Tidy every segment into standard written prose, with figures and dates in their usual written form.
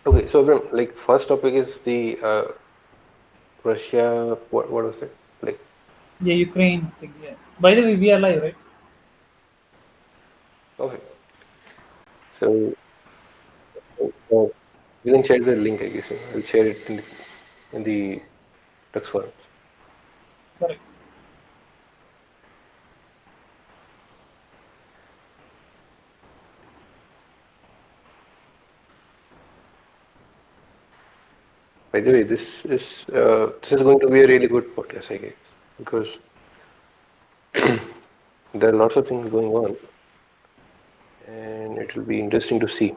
Okay, so Abram, like first topic is the Russia. What was it? Like Yeah, Ukraine thing. Yeah. By the way, we are live, right? okay, so uh, you can share the link. I guess I'll share it in the text forums. Correct. By the way, this is going to be a really good podcast, I guess, because there are lots of things going on, and it will be interesting to see,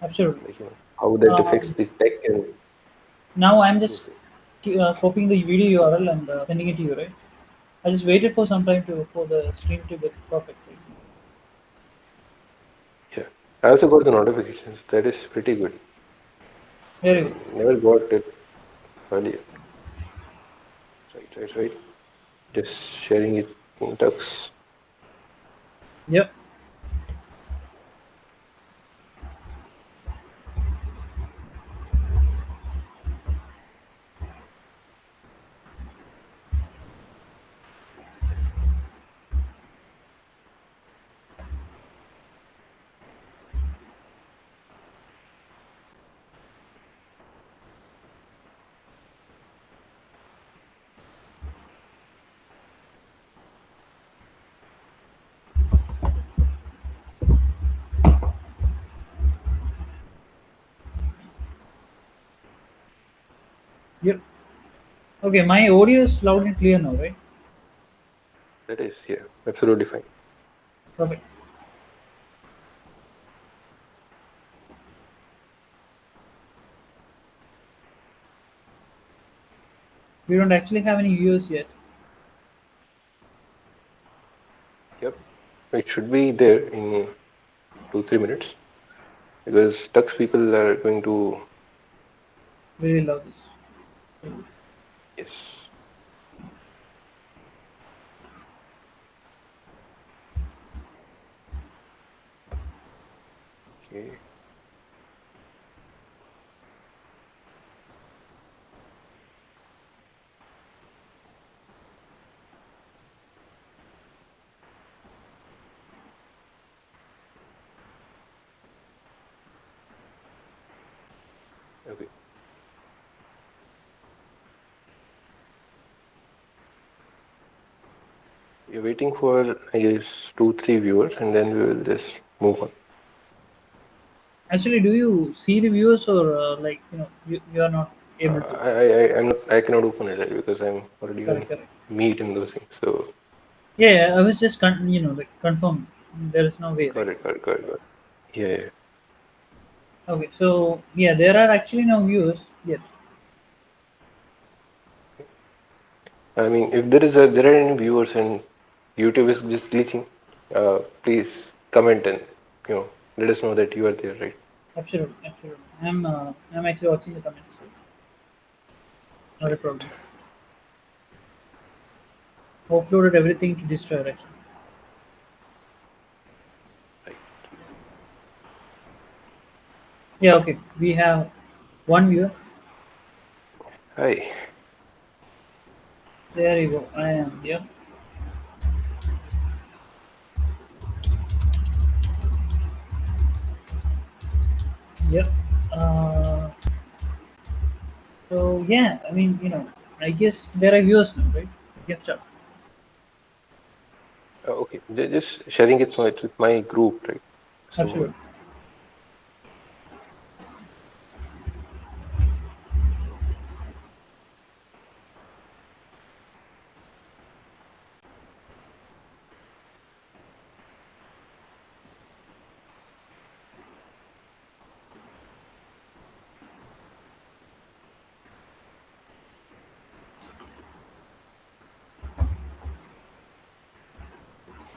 Absolutely. like how that affects Um, the tech and Now I'm just yes, yes. copying the video URL and sending it to you, right? I just waited for some time to for the stream to get perfect. Right? Yeah. I also got the notifications. That is pretty good. Very I good. never got it earlier. Right, right, right. Just sharing it in text. Yep. Yep. Okay, my audio is loud and clear now, right? That is, yeah, absolutely fine. Perfect. We don't actually have any viewers yet. Yep. It should be there in 2-3 minutes because Tux people are going to, Really love this. yes. Okay. Okay. We're waiting for, I guess, 2-3 viewers and then we will just move on. Actually, do you see the viewers or like you are not able to? I cannot open it right, because I'm already on Correct. Correct. Meet and those things. So, Yeah, yeah, I was just like confirm. There is no way, right? got it. Yeah, yeah. Okay, so yeah, there are actually no viewers yet. I mean, if there are any viewers and YouTube is just glitching, please comment and you know let us know that you are there, right? Absolutely, absolutely. I'm actually watching the comments, so not a Right, problem. Offloaded everything to destroy actually. right. Yeah, okay. We have one viewer. Hi. There you go. I am. Yep. Yep. Uh, so yeah, I mean, I guess there are viewers now, right? We can start. Okay, just sharing it with my group, right? So, Absolutely.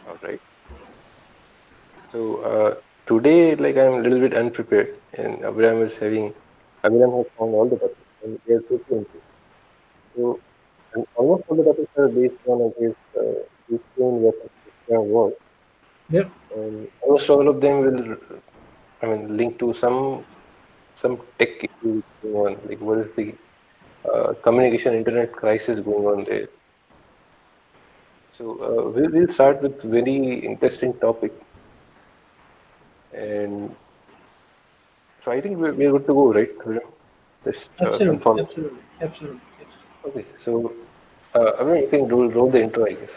all right. So today, like I'm a little bit unprepared, and Abraham has found all the topics, and we are totally into it. So, and almost all the topics are based on, I guess, Ukraine versus Russia war, Yep. and almost all of them will, I mean, link to some. some tech issues going on? Like, what is the communication internet crisis going on there? So we'll start with very interesting topic, and so I think we're good to go, right? Just Absolutely, confirm. absolutely, absolutely. Yes. Okay, so I mean, you can roll the intro, I guess.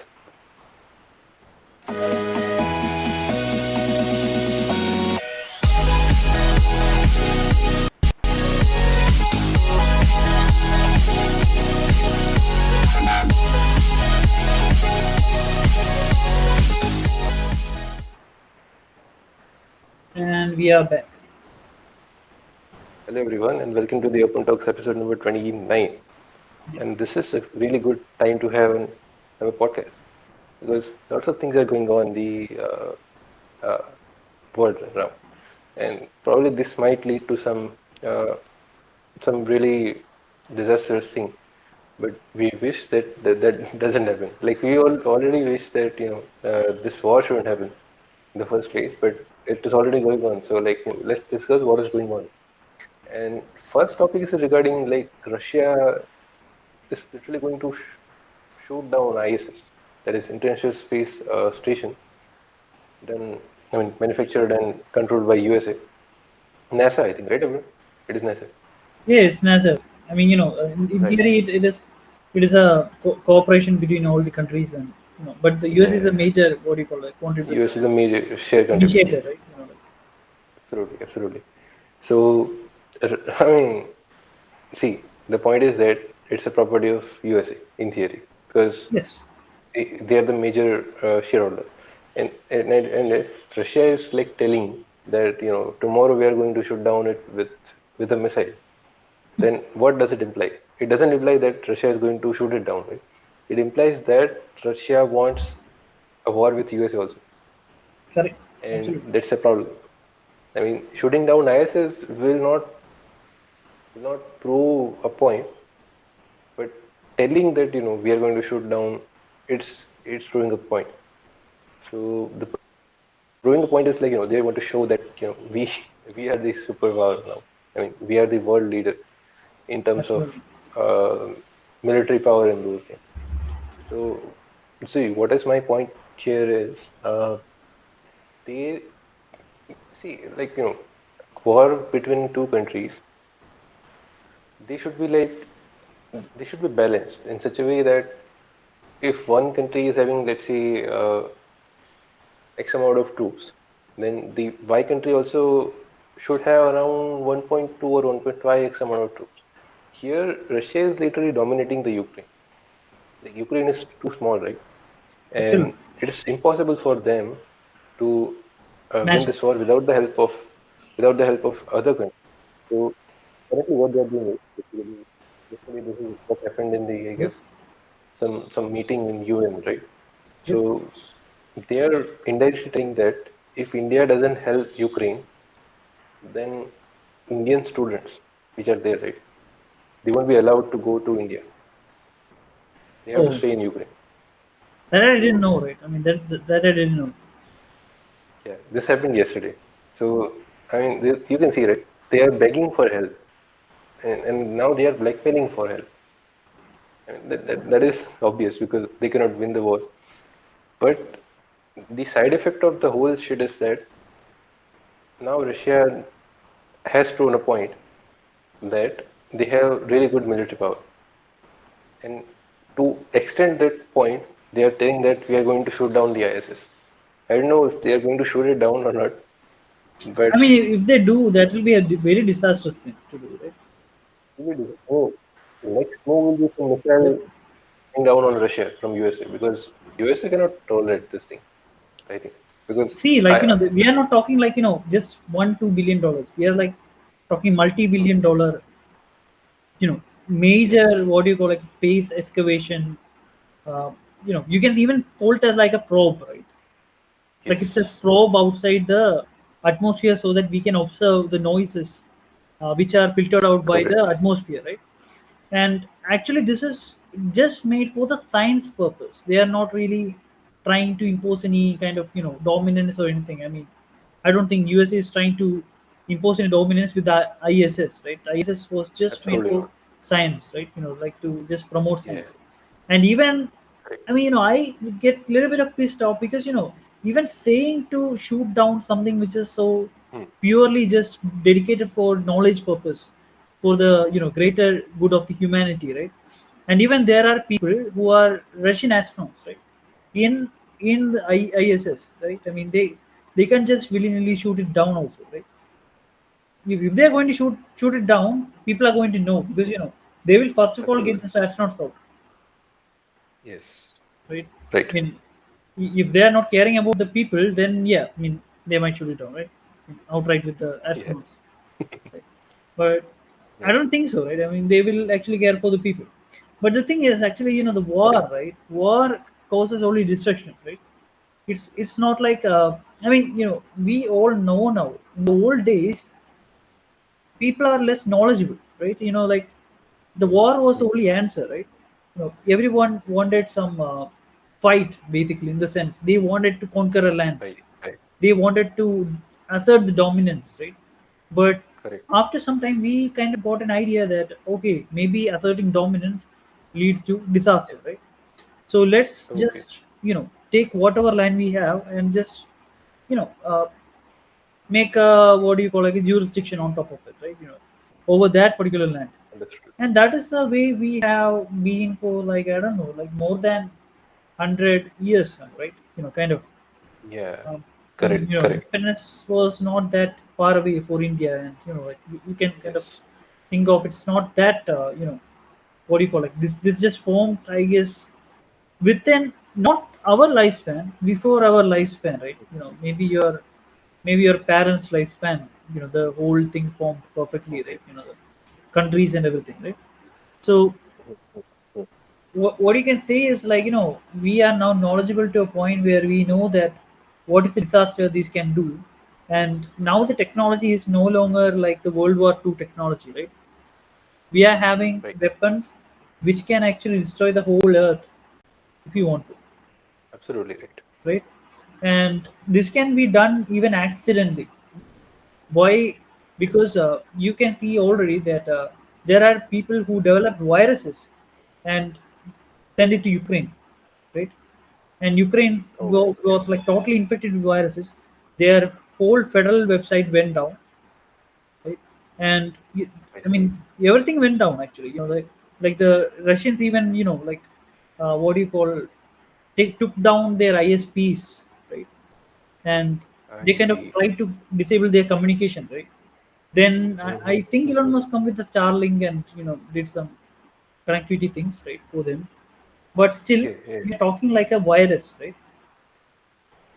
And we are back. Hello, everyone, and welcome to the Open Talks episode number 29. Yeah. And this is a really good time to have a podcast because lots of things are going on in the world now, and probably this might lead to some really disastrous thing. But we wish that doesn't happen. Like we all already wish that this war shouldn't happen in the first place, but it is already going on. So like let's discuss what is going on. And first topic is regarding like Russia is literally going to shoot down ISS, that is International Space Station, then I mean manufactured and controlled by USA. NASA, I think, right? Everyone? It is NASA. Yeah, it's NASA. I mean, in Right. theory, it is a cooperation between all the countries, and but the US is a Yeah. major, what do you call it, contributor, US is a major share contributor. initiator, right? Absolutely, absolutely. So, I mean, see, the point is that it's a property of USA in theory because Yes, they are the major shareholder. And if Russia is like telling that tomorrow we are going to shoot down it with a missile, then what does it imply? It doesn't imply that Russia is going to shoot it down, right? It implies that Russia wants a war with USA also, correct, and absolutely, that's a problem. I mean, shooting down ISS will not prove a point, but telling that we are going to shoot down, it's proving a point. So the proving the point is like they want to show that we we are the superpower now. I mean, we are the world leader in terms of absolutely. uh, military power and those things. So see, what is my point here is they see like war between two countries. They should be they should be balanced in such a way that if one country is having, let's say, X amount of troops, then the Y country also should have around 1.2 or 1.5 X amount of troops. Here, Russia is literally dominating the Ukraine. The Ukraine is too small, right? Absolutely. And it is impossible for them to win Massive. this war without the help of other countries. So currently, what they are doing is basically this is what happened in the I Yep. guess some meeting in UN, right? Yep. So they are indirectly telling that if India doesn't help Ukraine, then Indian students, which are there, right, they won't be allowed to go to India. They have to Oh, stay in Ukraine. that I didn't So know, right? I mean, that I didn't know. yeah, this happened yesterday. So I mean, you can see, right? They are begging for help, and now they are blackmailing for help. I mean, that is obvious because they cannot win the war. But the side effect of the whole shit is that now Russia has proven a point that they have really good military power. And to extend that point, they are telling that we are going to shoot down the ISS. I don't know if they are going to shoot it down or not, but I mean, if they do, that will be a very disastrous thing to do, right? oh, the next move will be some Yep. missile coming down on Russia from USA because USA cannot tolerate this thing, I think. Because See, like I we are not talking like just $1-2 billion. We are like talking multi-billion-dollar, yeah, major, what do you call, like space excavation. Uh, you can even call it as like a probe, right? Like it's a yes, probe outside the atmosphere so that we can observe the noises which are filtered out by the correct. atmosphere, right? And actually this is just made for the science purpose. They are not really trying to impose any kind of dominance or anything. I mean, I don't think USA is trying to imposing a dominance with the ISS, right? ISS was just made Absolutely for not. science, right? Like to just promote Yeah. science. And even, Correct. I mean, I get a little bit of pissed off because even saying to shoot down something which is so Hmm. purely just dedicated for knowledge purpose, for the Yes. greater good of the humanity, right? And even there are people who are Russian astronauts, right? In the ISS, right? I mean, they can just willy nilly shoot it down also, right? If they're going to shoot it down, people are going to know because they will first of all get Absolutely. the astronauts out, Yes. right? I Right. mean, if they are not caring about the people, then yeah, I mean they might shoot it down, right? Outright with the Yeah. astronauts, right? But I Yeah. don't think so, right? I mean they will actually care for the people. But the thing is, actually, the war, Correct. right? War causes only destruction, right? It's not like I mean we all know now. In the old days, people are less knowledgeable, right? Like the war was the Hmm. only answer, right? Everyone wanted some fight, basically, in the sense they wanted to conquer a land, Right. Right. they wanted to assert the dominance, right? But Correct. after some time, we kind of got an idea that okay, maybe asserting dominance leads to Yeah. disaster, right? So let's Okay. just take whatever land we have and just you know uh, make a what do you call, like a jurisdiction on top of it, right? Over that particular land. Understood. And that is the way we have been for, like, I don't know, like more than 100 years now, right? Kind of. Yeah. I mean, Correct. Correct. independence was not that far away for India, and like you can kind of Yes. think of it's not that what do you call, like this just formed, I guess, within not our lifespan, before our lifespan, right? Maybe your parents' lifespan. The whole thing formed perfectly, Okay. right? The countries and everything, right? So Mhm. Mhm. what you can say is, like, we are now knowledgeable to a point where we know that what is the disaster this can do. And now the technology is no longer like the World War II technology, right? We are having Right. weapons which can actually destroy the whole earth if you want to, Absolutely right. right? And this can be done even accidentally. Why? Yes. Because you can see already that there are people who develop viruses and send it to Ukraine, right? And Ukraine Oh. Okay. was like totally infected with viruses. Their whole federal website went down, right? And I I see. mean everything went down actually. Like the Russians even like what do you call? They took down their ISPs, right? And they I kind of see. tried to disable their communication, right? Then I think Elon Mm-hmm. Musk come with the Starlink and did some connectivity things, right, for them. But still, Okay. Yeah. we are talking like a virus, right?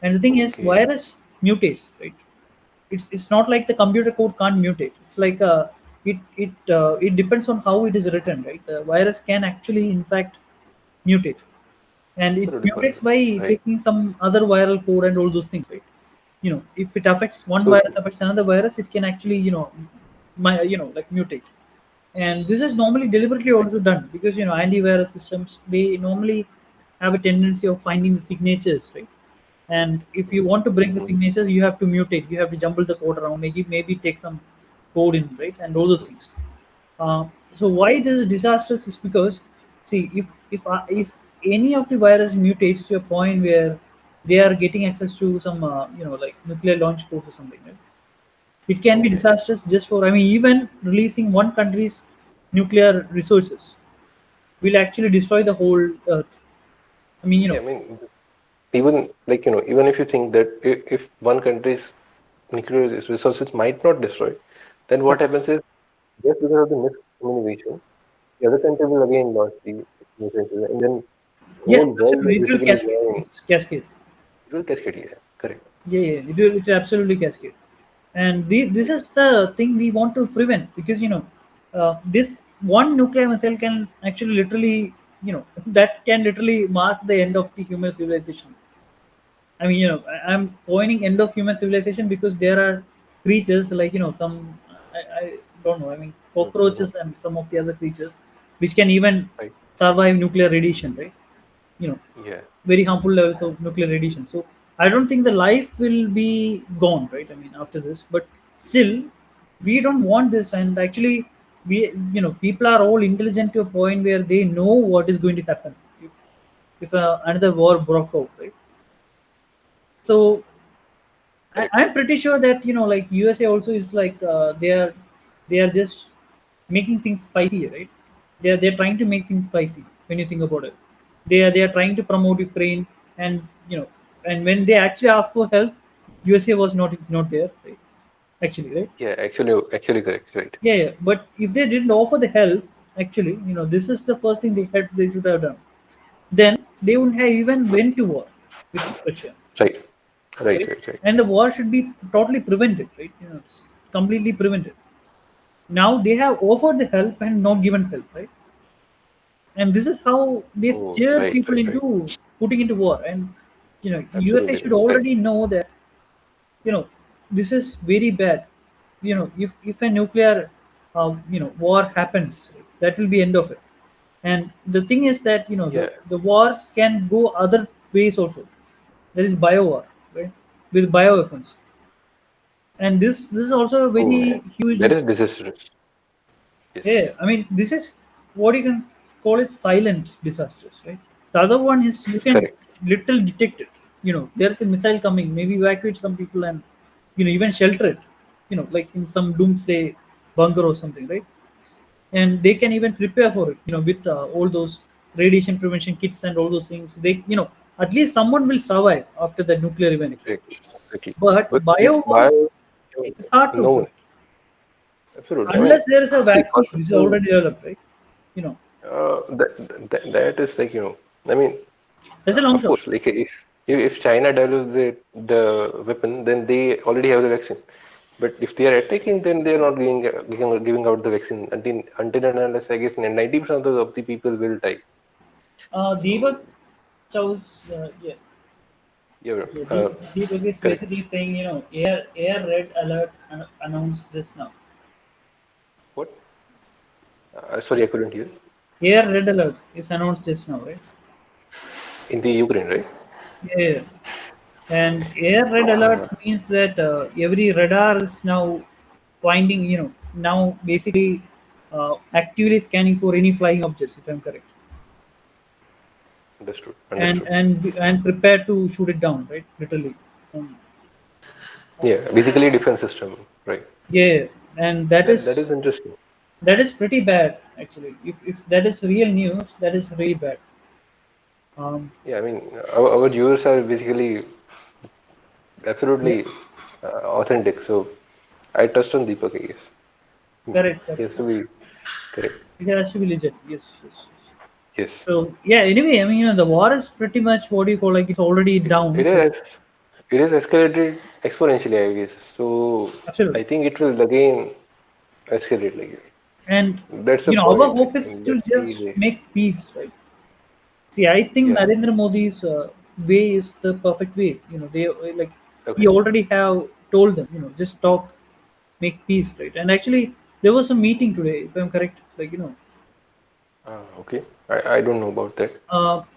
And the thing is, Okay. virus mutates, right? It's not like the computer code can't mutate. It's like it depends on how it is written, right? The virus can actually, in fact, mutate, and it Absolutely mutates possible. by Right. taking some other viral code and all those things, right? If it affects one So virus true. affects another virus, it can actually like mutate. And this is normally deliberately Right. also done because antivirus systems, they normally have a tendency of finding the signatures, right? And if you want to break the Mm-hmm. signatures, you have to mutate, you have to jumble the code around, maybe take some code in, right? And all those things. So why this is disastrous is because, see, if any of the virus mutates to a point where they are getting access to some like nuclear launch codes or something, right? It can be Okay. disastrous just for, I mean, even releasing one country's nuclear resources will actually destroy the whole earth. I mean, Yeah. I mean, even like even if you think that if one country's nuclear resources might not destroy, then what happens is just because of the miscommunication, the other country will again launch the nuclear, and then the yeah, whole world absolutely, is it will basically cascade. joining. It's cascade. It will cascade. Yeah. Correct. Yeah, it will absolutely cascade. And this Right. is the thing we want to prevent because this one nuclear missile can actually literally that can literally mark the end of the human civilization. I mean, I'm pointing end of human civilization because there are creatures like some, I don't know. I mean, Mm-hmm. cockroaches and some of the other creatures which can even Right. survive nuclear radiation, right? You know, Yeah. very harmful levels of nuclear radiation. So I don't think the life will be gone, right? I mean, after this, but still, We don't want this, and actually, we people are all intelligent to a point where they know what is going to happen if another war broke out, right? So Correct. I'm pretty sure that like USA also is like they are just making things spicy, right? They're trying to make things spicy when you think about it. They are trying to promote Ukraine, and and when they actually ask for help, USA was not there, right? Actually, right? Yeah, actually correct. Right. Yeah, yeah. But if they didn't offer the help, actually, this is the first thing they should have done. Then they wouldn't have even went to war with Russia, Right. Right. right? Right. Right. And the war should be totally prevented, right? It's completely prevented. Now they have offered the help and not given help, right? And this is how they Oh, steer right. people Right. Right. into putting into war. And USA Absolutely should correct. already know that you know this is very bad. If a nuclear war happens, that will be end of it. And the thing is that Yeah. the wars can go other ways also. There is bio war, right, with bioweapons. And this is also a Oh, very huge. that is disastrous. Yes. Yeah, I mean, this is what you can call it silent disasters, right? The other one is you can Correct. little detect it. There's a missile coming, maybe evacuate some people and even shelter it. Like in some doomsday bunker or something, right? And they can even prepare for it. With all those radiation prevention kits and all those things, at least someone will survive after the nuclear event, right? Exactly. Exactly. But But with bio war, bio, it's hard to no predict one. Absolutely. I mean, unless there is a see, vaccine first of which is all, already developed, right? You know, that is like, I mean, that's a long of shot. course, like if China develops the weapon, then they already have the vaccine. But if they are attacking, then they are not giving out the vaccine until and unless I guess 90% of the people will die. Deepak So Chow's, yeah, yeah, yeah, Deepak is correct. basically saying, air red alert announced just now. What? Sorry, I couldn't hear. Air red alert is announced just now, right? In the Ukraine, right? Yeah. And air red alert Uh, means that every radar is now finding, now basically actively scanning for any flying objects, if I'm correct, understood. and Understood. and prepare to shoot it down, right? Literally. Um, Yeah, basically defense system, right? yeah, and that That is is interesting. that is pretty bad actually. If that is real news, that is really bad. Um, Yeah, I mean, our viewers are basically yeah, absolutely authentic. So I trust on Deepak, I guess. correct, He correct, has to correct. be correct. It has to be legit. Yes, yes, yes. Yes. So yeah. Anyway, I mean, the war is pretty much what do you call, like, it's already It, down. it So is it is escalated exponentially, I guess. So absolutely. I think it will again escalate like this. And That's the our point. hope is And to that's just the make peace, right? See, I think yeah. Narendra Modi's way is the perfect way. They like he Okay. already have told them, just talk, make peace, right? And actually, there was a meeting today, if I'm correct, like Okay. I don't know about that.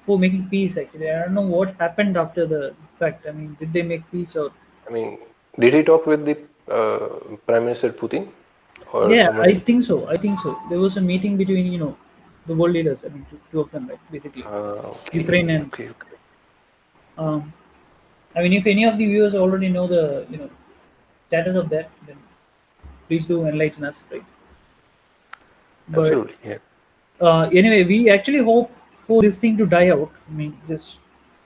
for making peace. Actually, I don't know what happened after the fact. I mean, did they make peace or? I mean, did he talk with the Prime Minister Putin or Yeah, someone I else? think so. I think so. There was a meeting between the world leaders. I mean, two of them, right? Basically, Ukraine Okay. and. Okay. Okay. Um, I mean, if any of the viewers already know the status of that, then please do enlighten us, right? But Absolutely. Yeah. anyway, we actually hope for this thing to die out. I mean, just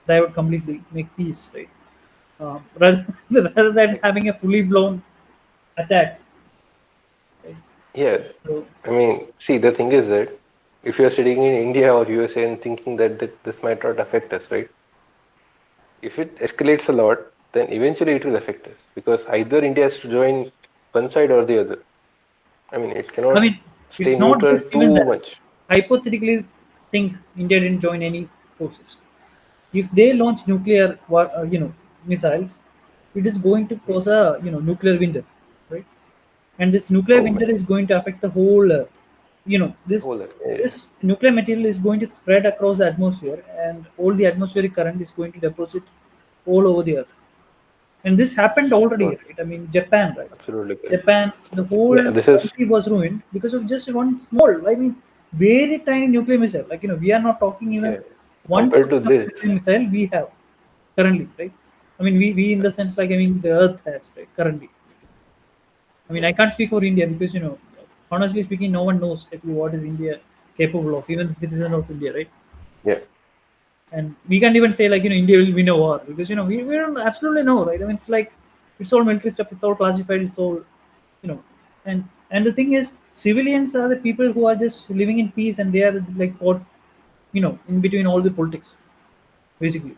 die out completely, make peace, right? Rather rather than having a fully blown attack, right? Yeah. So I mean, see, the thing is that if you're sitting in India or USA and thinking that this might not affect us, right? If it escalates a lot, then eventually it will affect us because either India has to join one side or the other. I mean, it I cannot mean, stay it's not neutral just even too that. much. Hypothetically, think India didn't join any forces. If they launch nuclear missiles, it is going to cause a nuclear winter, right? And this nuclear Oh man, winter is going to affect the whole earth. This hold that. Yeah, yeah. nuclear material is going to spread across the atmosphere, and all the atmospheric current is going to deposit all over the earth. And this happened already, Sure. right? I mean, Japan, right? Absolutely correct. Japan, the whole Yeah, this is country was ruined because of just one small, I mean, very tiny nuclear missile. Like, we are not talking even yeah. one Compared to percent of this, nuclear missile we have currently, right? I mean, we in the sense, like, I mean, the Earth has, right, currently. I mean, yeah, I can't speak for India because, honestly speaking, no one knows actually what is India capable of, even the citizen of India, right? yeah, And we can't even say, like, India will win a war because, we don't absolutely know, right? I mean, it's like, it's all military stuff, it's all classified, it's all, you know, and the thing is, civilians are the people who are just living in peace, and they are like caught, in between all the politics, basically.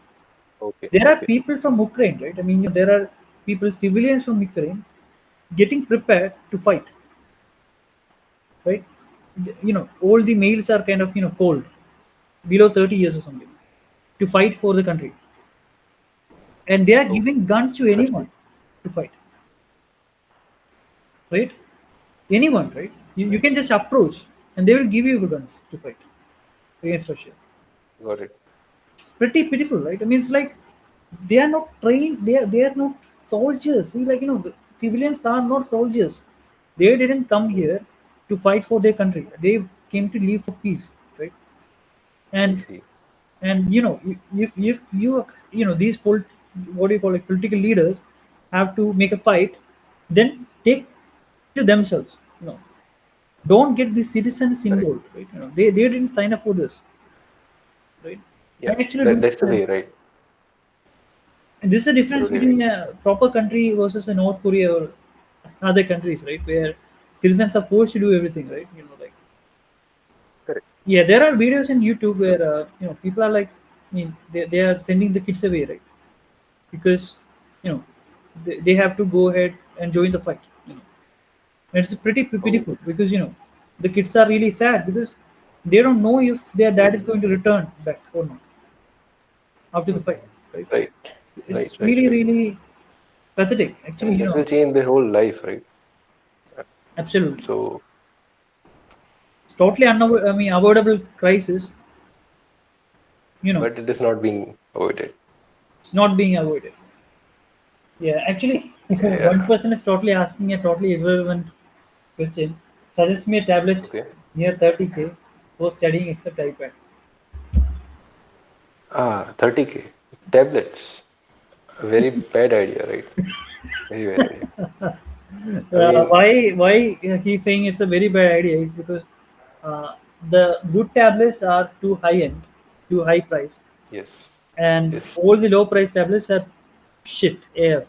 okay, There are okay, people from Ukraine, right? I mean, there are people, civilians from Ukraine, getting prepared to fight, right? All the males are kind of, cold, below 30 years or something, to fight for the country, and they are okay. giving guns to Interesting. anyone to fight, right? Anyone, right? You Right. can just approach, and they will give you the guns to fight against Russia. Got it. It's pretty pitiful, right? I mean, it's like they are not trained. They are not soldiers. See, like, the civilians are not soldiers. They didn't come Hmm. here to fight for their country. They came to live for peace, right? I And see. if these what do you call it, political leaders have to make a fight, then take to themselves. Don't get the citizens Correct. involved, right? They didn't sign up for this, right? Yeah, And actually do it that's for the way, themselves. right? And this is the difference Absolutely right. between a proper country versus a North Korea or other countries, right? Where citizens are forced to do everything, right? Like, Correct. yeah, there are videos in YouTube where people are like, I mean, they are sending the kids away, right? Because you know they have to go ahead and join the fight. And it's pretty Oh. pitiful because the kids are really sad because they don't know if their dad is Hmm. going to return back or not after the Hmm. fight, right? Right. Right. It's Right. really, Right. really pathetic, actually. And that will change their whole life, right? Uh, Absolutely. So, It's totally I mean, avoidable crisis. you know but it is not being avoided. it's not being avoided. Yeah, actually, one Yeah. person is totally asking a totally irrelevant question. Suggest me a tablet Okay. near 30K for studying except iPad. 30K. Tablets. Very bad idea, right? Very bad idea. I mean, Why he's saying it's a very bad idea is because uh, the good tablets are too high end, too high priced, yes. and Yes. all the low price tablets are shit AF,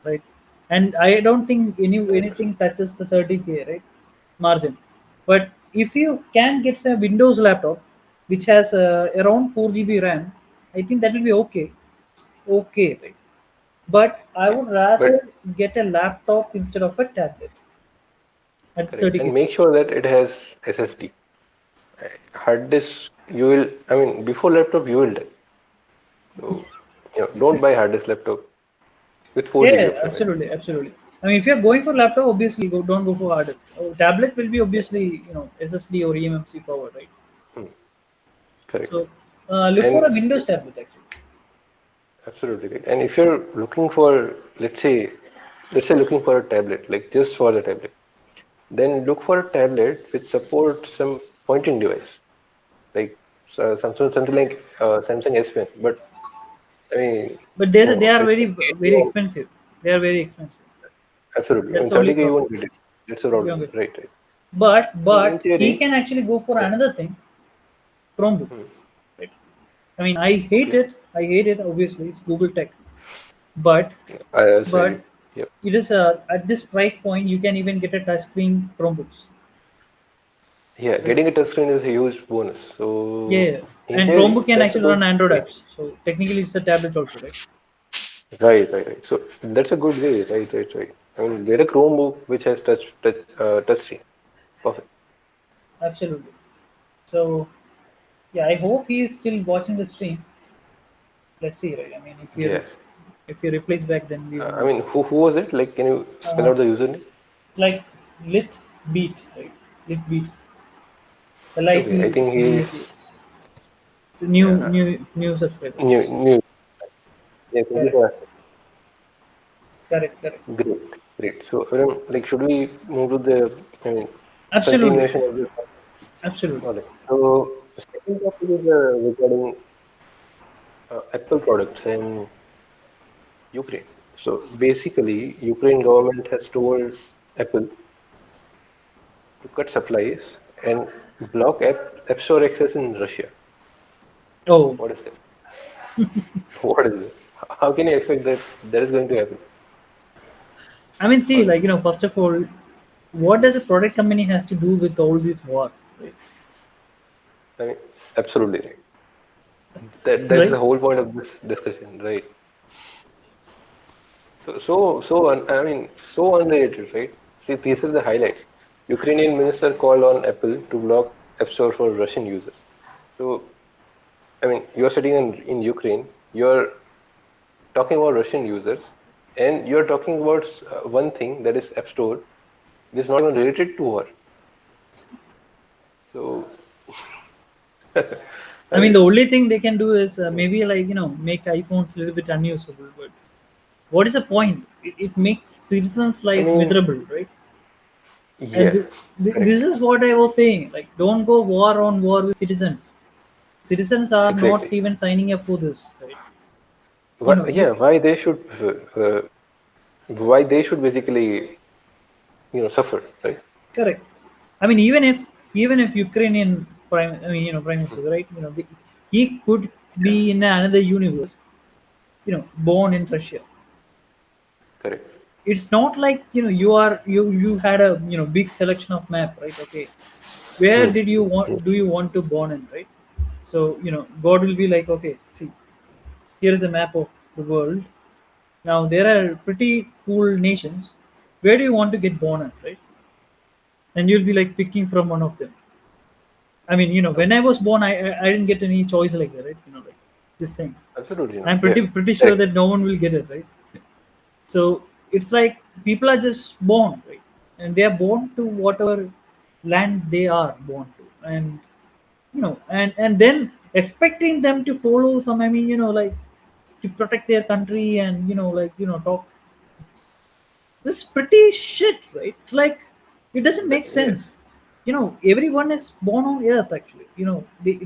right? And I don't think anything 100%. touches the 30K, right, margin. But if you can get a Windows laptop which has around 4 GB RAM, I think that will be okay. Okay, right? But I Yeah. would rather But get a laptop instead of a tablet at the correct. 30K And make price. sure that it has SSD. Hard disk, you will, I mean, before laptop, you will die. So, don't buy hard disk laptop with 4 GB Yeah, of RAM. absolutely, absolutely. I mean, if you're going for laptop, obviously don't go for hard disk. Tablet will be Yeah. obviously SSD or eMMC power, right? Hmm. Correct. So look for And a Windows tablet actually. absolutely right. And if you're looking for, let's say looking for a tablet, like just for the tablet, then look for a tablet which supports some pointing device, like something like Samsung S Pen. But I mean, But they are in very 30K, very expensive. They are very expensive. absolutely. That's In the only 30K, you problem. won't get it. That's the You problem. don't get it. Right, right. But In he theory, can actually go for yeah. another thing, Chromebook. Hmm. Right? I mean, I hate Okay. it. I hate it. Obviously, it's Google Tech. But I also but agree. Yep. it is at this price point you can even get a touchscreen Chromebooks. Yeah, Right? getting a touchscreen is a huge bonus. Yeah, So yeah. in And theory, Chromebook can that's a actually good run Android way. apps. So technically, it's a tablet also, right? Right, right, right. So that's a good way. Right, right, right. I mean, get a Chromebook which has touch screen. Perfect. Absolutely. So yeah, I hope he is still watching the stream. Let's see, right? I mean, Yeah. if he replies back, then we will I know. mean, who was it? Like, can you spell Uh, out the username? it's like lit beat, right? Lit beats. Lit Okay, I think he's beats. It's a new uh, new new subscriber. new. New. Yeah, thank you Correct. for asking. Correct, correct. Great, great. So, like, should we move to the, I mean, Absolutely, continuation of this? absolutely. All right. So, the second topic is regarding Apple products in Ukraine. So, basically, Ukraine government has told Apple to cut supplies and block App Store access in Russia. Oh, What is that? What is it? How can you expect that that is going to happen? I mean, see, All like, first of all, what does a product company has to do with all this war, right? I mean, absolutely right. That's the Right? whole point of this discussion, right? I mean, so unrelated, right? See, these are the highlights. Ukrainian minister called on Apple to block App Store for Russian users. So, I mean, you're sitting in Ukraine, you're talking about Russian users, and you're talking about one thing that is App Store. It is not even related to war. So, I I mean, mean, the only thing they can do is maybe like make iPhones a little bit unusable. But what is the point? It makes citizens' I life mean, miserable, right? And yeah, this correct, is what I was saying. Like, don't go war on war with citizens. Citizens are not exactly. even signing up for this, right? If Yeah, why they should basically, suffer, right? correct. I mean, even if Ukrainian prime minister, right? He could Yeah, be in another universe, born in Russia. correct. It's not like you had a big selection of map, right? Okay, where Hmm. did you Yes. want do you want to born in, right? So God will be like, okay, see, here is a map of the world. Now there are pretty cool nations. Where do you want to get born in, right? And you'll be like picking from one of them. I mean, when I Okay. was born, I didn't get any choice like that, right? Like just saying. Absolutely not. I'm Yeah. pretty sure Correct. that no one will get it, right? So it's like people are just born, right? And they are born to whatever land they are born to, and and then expecting them to follow some. I mean, like to protect their country and like talk. This is pretty shit, right? It's like it doesn't make Yeah. sense. Everyone is born on Earth. Actually,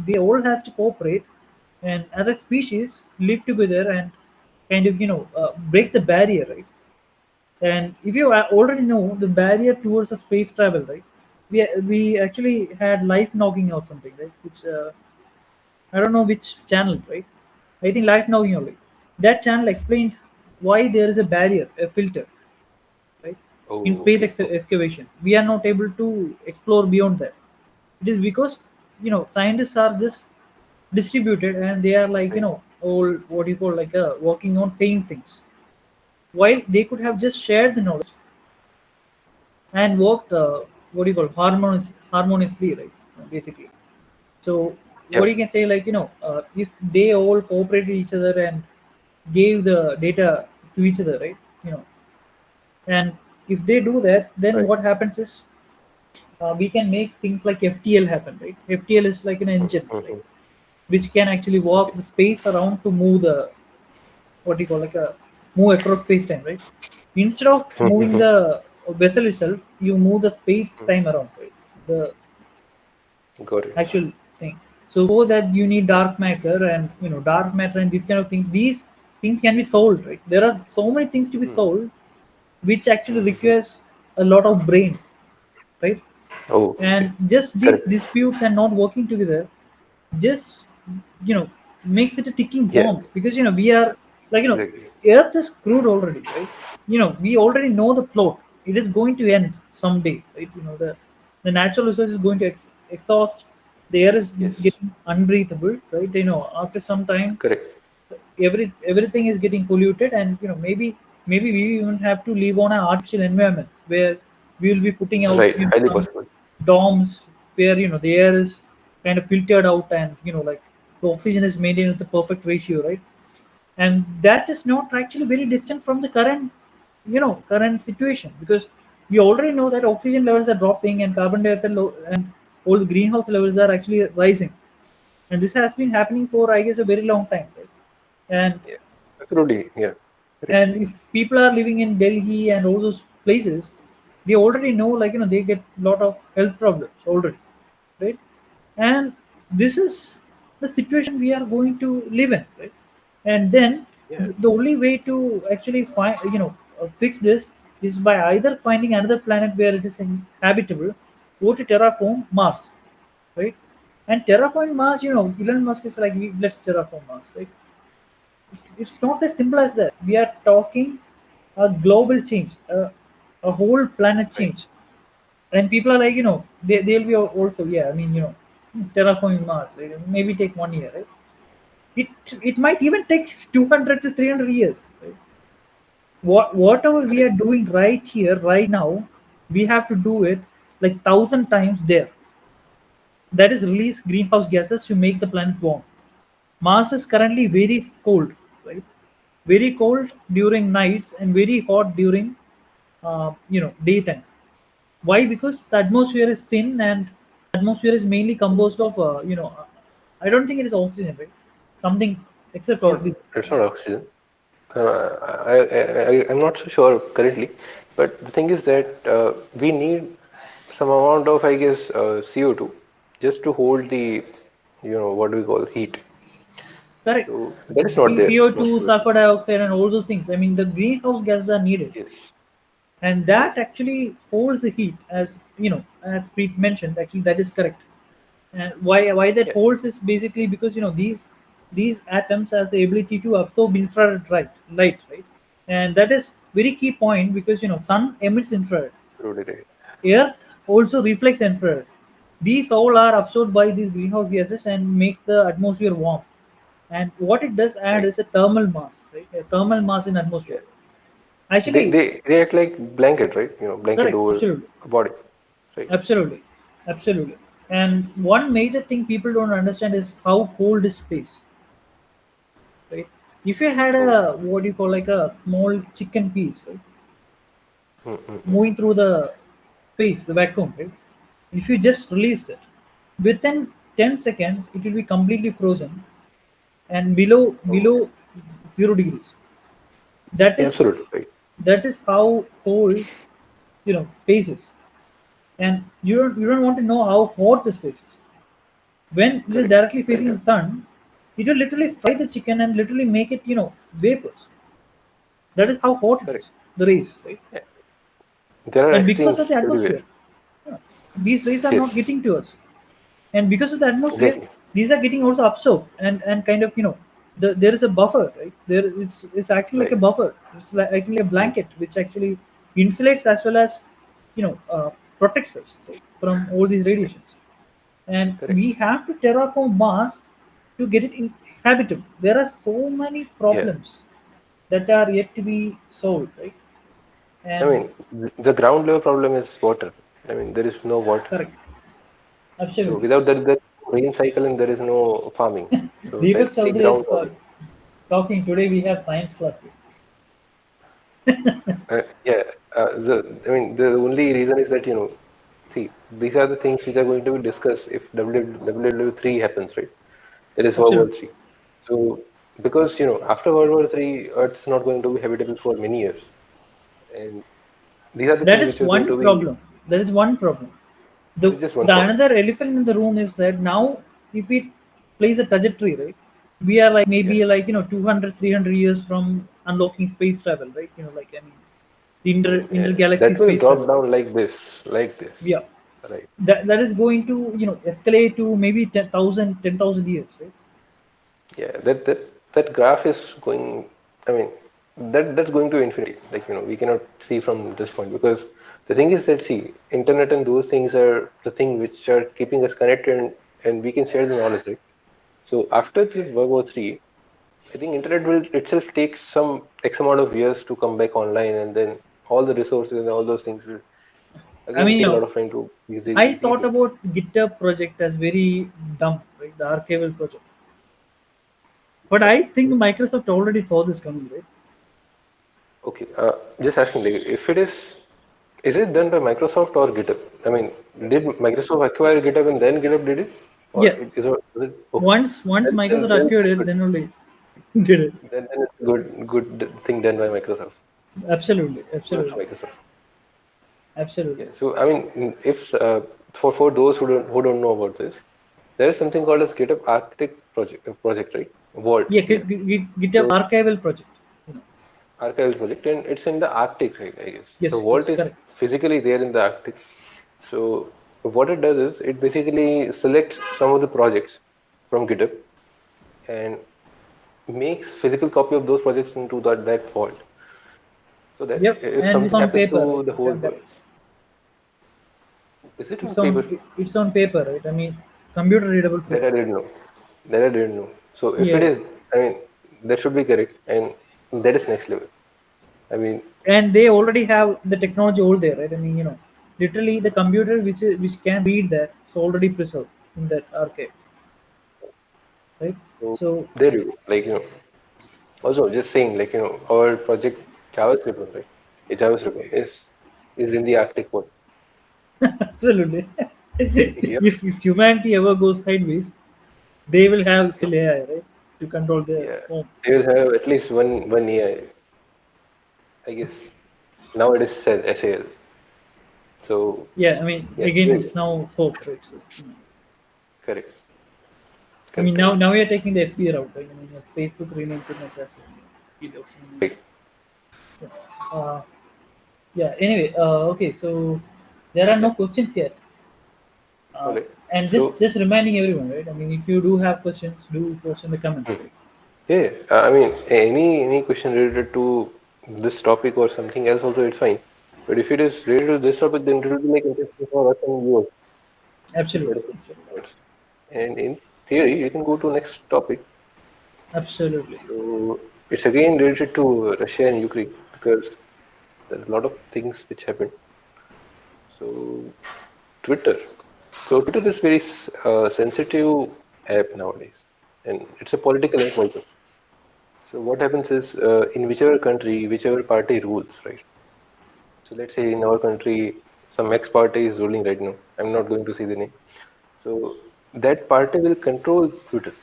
they all have to cooperate, and as a species live together and kind of break the barrier, right? And if you already know the barrier towards the space travel, right? We actually had life knocking or something, right? Which I don't know which channel, right? I think life knocking only. That channel explained why there is a barrier, a filter, right? In Oh, space okay. Okay. excavation, we are not able to explore beyond that. It is because scientists are just distributed and they are like Right. all what you call like working on same things, while they could have just shared the knowledge and worked what do you call harmoniously, right? Basically. So what Yeah. you can say, like if they all cooperated each other and gave the data to each other, right? you know and if they do that, then Right. what happens is we can make things like FTL happen, right? FTL is like an engine, right? Mm-hmm. Which can actually walk Okay. the space around to move the what do you call like a move across space time, right? Instead of moving Mm-hmm. the vessel itself, you move the space time around, right? The Got it. actual thing. So for that you need dark matter, and dark matter and these kind of things. These things can be solved, right? There are so many things to be Mm. solved, which actually Mm-hmm. requires a lot of brain, right? Oh, okay. And just these Correct. disputes and not working together just you know makes it a ticking Yeah. bomb, because we are like Exactly. Earth is screwed already, right? We already know the plot. It is going to end someday, right? The natural resource is going to exhaust. The air is Yes. getting unbreathable, right? After some time Correct. everything is getting polluted, and maybe we even have to live on an artificial environment where we will be putting out Right. Highly some possible. domes where the air is kind of filtered out, and like the oxygen is maintained at the perfect ratio, right? And that is not actually very distant from the current situation, because we already know that oxygen levels are dropping and carbon dioxide and all the greenhouse levels are actually rising, and this has been happening for, I guess, a very long time, right? And Yeah. Absolutely. Yeah. Correct. And if people are living in Delhi and all those places, they already know, like, they get a lot of health problems already, right? And this is the situation we are going to live in, right? And then Yeah. the only way to actually find, fix this is by either finding another planet where it is habitable, or to terraform Mars, right? And terraforming Mars, Elon Musk is like, let's terraform Mars, right? It's not as simple as that. We are talking a global change, a whole planet Right. change. And people are like, they'll be also, yeah, I mean, terraforming Mars, right? Maybe take 1 year, right? It it might even take 200 to 300 years, right? Whatever we are Correct. doing right here, right now, we have to do it like 1,000 times there. That is release greenhouse gases to make the planet warm. Mars is currently very cold, right? Very cold during nights and very hot during, daytime. Why? Because the atmosphere is thin, and atmosphere is mainly composed of, I don't think it is oxygen, right? Something except No, oxygen. it's not oxygen. I'm not so sure currently, but the thing is that we need some amount of, I guess, CO2 just to hold the, what do we call heat. Correct. So that is not there most CO2, of the time. sulfur dioxide, and all those things. I mean, the greenhouse gases are needed, Yes. and Right. that actually holds the heat, as as Preet mentioned. Actually, that is correct. And why that Yeah. holds is basically because these atoms have the ability to absorb infrared light, right? And that is very key point, because sun emits infrared, Absolutely right. earth also reflects infrared. These all are absorbed by these greenhouse gases and makes the atmosphere warm. And what it does add Right. is a thermal mass, right? A thermal mass in Yeah. atmosphere. They, Actually, they they act like blanket, right? Blanket correct, over absolutely. a body. Right. Absolutely, absolutely. And one major thing people don't understand is how cold is space, right? If you had Oh. a, what do you call, like a small chicken piece, right, Mm-mm-mm. moving through the space, the vacuum, right? If you just released it, within 10 seconds, it will be completely frozen and Oh. below 0 degrees. That Yeah, is absolutely right. that is how cold, space is. And you don't want to know how hot the space is. When it is Correct. directly Right. facing the sun, it will literally fry the chicken and literally make it, vapors. That is how hot it Correct. is, the rays, right? Yeah. There are And because extremes of the everywhere. atmosphere, yeah, these rays are Yes. not getting to us. And because of the atmosphere, Exactly. these are getting also absorbed, and kind of, there is a buffer, right there. It's acting like Right. a buffer. It's like actually a Mm. blanket which actually insulates as well as, protects us, right, from all these Right. radiations. And Correct. we have to terraform Mars to get it inhabitable. There are so many Yeah. problems that are yet to be solved, right? I And mean, the ground level problem is water. I mean, there is no water. correct, So absolutely. without that, there is no rain cycle and there is no farming. So Deepak that's the Chaudhary ground is problem. talking today. We have science class here. Yeah. I mean, the only reason is that, see, these are the things which are going to be discussed if WW3 happens, right? That is World War Absolutely. Three. So because, after World War Three, Earth's not going to be habitable for many years, and these are the That things is which are going one to be. problem. There is one problem. That The is just one the problem. another elephant in the room is that now, if we place a trajectory, right, we are like Yeah. maybe like 200, 300 years from unlocking space travel, right? Like, I mean, the Yeah. intergalaxy That will space drop travel, right? down like this, like this. Yeah, Right. that is going to escalate to maybe 10,000 years, right? Yeah. That graph is going. I mean, that's going to infinity. Like, we cannot see from this point because the thing is that, see, internet and those things are the thing which are keeping us connected, and we can share the knowledge, right? So after the World War Three, I think internet will itself take some X amount of years to come back online, and then all the resources and all those things will I again mean, take a lot of time to use I the thought people. about GitHub project as very dumb, right? The archival project. But I think Microsoft already saw this coming, right? Okay, just asking, like, if is it done by Microsoft or GitHub? I mean, did Microsoft acquire GitHub and then GitHub did it, or Yeah. is it okay? Once Then Microsoft it's acquired it, good. then only. Did it. then it's a good thing done by Microsoft. Absolutely, Kudos to absolutely, Microsoft. Yeah. absolutely. So I mean, if for those who don't know about this, there is something called as GitHub Arctic project, right? Vault Yeah, here. GitHub So archival project. You know. archival project, and it's in the Arctic, right? I guess the Yes, vault yes, is correct. physically there in the Arctic. So what it does is it basically selects some of the projects from GitHub and makes physical copy of those projects into that vault, so that Yep, if and it's something on happens paper, to right? the If whole I'm correct. world, is it on paper? It's on paper, right? I mean, computer readable That paper. I didn't know. That I didn't know. So if it Yeah, is, I mean, that should be correct, and that is next level. I mean, and they already have the technology all there, right? I mean, literally the computer which can read that is already preserved in that archive, right? so So there you go. Like, also just saying, like, our project JavaScript one, right? A JavaScript one is in the Arctic one. absolutely, Yep. if humanity ever goes sideways, they will have Yep. still AI, right, to control their Yeah. home. They will have at least one AI, I guess. Now it is said SAL. So Yeah, I mean, yeah, again, really, it's now fourth, right? So, correct. I mean, Correct, now correct. now we are taking the FB route, right? I mean, Facebook renamed to Meta, so, Right. yeah. Uh, yeah. Anyway, okay. So there are Yeah. no questions yet, All uh, right. and just So just reminding everyone, right? I mean, if you do have questions, do post in the comments, hmm. right? Yeah, I mean, any question related to this topic or something else also, it's fine. But if it is related to this topic, then it will be like interesting for us and you also. That Absolutely, is what absolutely, matters. And in theory, you can go to next topic. absolutely. So it's again related to Russia and Ukraine because there's a lot of things which happened. So Twitter. So Twitter is very sensitive app nowadays, and it's a political app also. So what happens is, in whichever country, whichever party rules, right? So let's say in our country, some X party is ruling right now. I'm not going to say the name. So that party will control Twitter,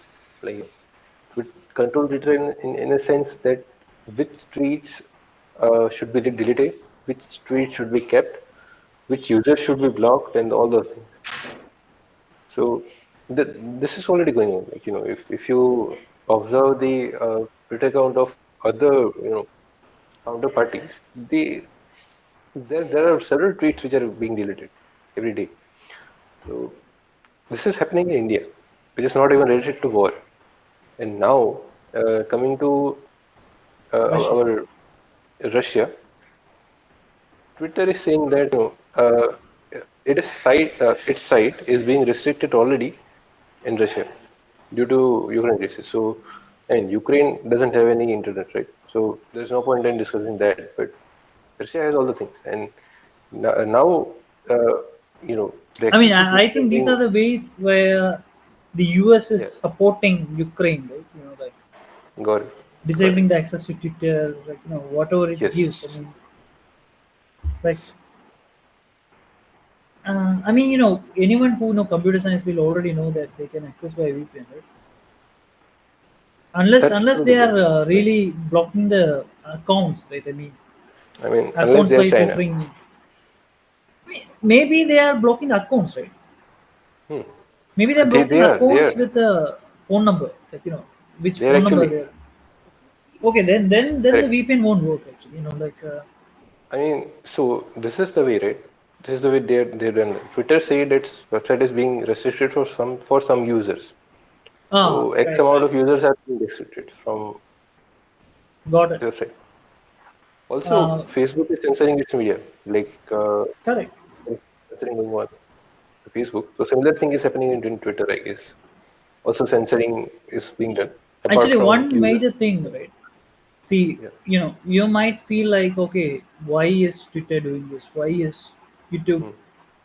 like control Twitter in a sense that which tweets should be deleted, which tweets should be kept, which users should be blocked, and all those things. So this is already going on. Like if you observe the Twitter account of other counterparties, there are several tweets which are being deleted every day. So this is happening in India, which is not even related to war. And now coming to Russia. our Russia, Twitter is saying that its site is being restricted already in Russia due to Ukraine crisis. So, and Ukraine doesn't have any internet, right? So there's no point in discussing that. But Russia has all the things, and now the I access mean, to I Twitter is think these are being the ways where the US is yeah, supporting Ukraine, right? Like got it, got it. disabling the access to Twitter, like whatever it Yes, gives. I mean, it's like I mean, anyone who know computer science will already know that they can access by VPN, right? Unless that's unless true. they are Like, really blocking the accounts, right? I mean, I mean, unless accounts they are by China. filtering. Maybe they are blocking the accounts, right? Hmm. Maybe they're They blocking they are they accounts are with the phone number, like which they are phone number actually they're. Okay, then the correct. VPN won't work actually. Like I mean, so this is the way, right? This is the way they're done. Twitter said its website is being restricted for some users. So X right, amount right, of users are being restricted from got it. their site. Also, Uh, Facebook is censoring its media, like Correct. there is censoring going on to Facebook. So similar thing is happening in Twitter, I guess. Also censoring is being done apart Actually, from one users. major thing, right? See, Yeah. you might feel like, okay, why is Twitter doing this? Why is YouTube Hmm.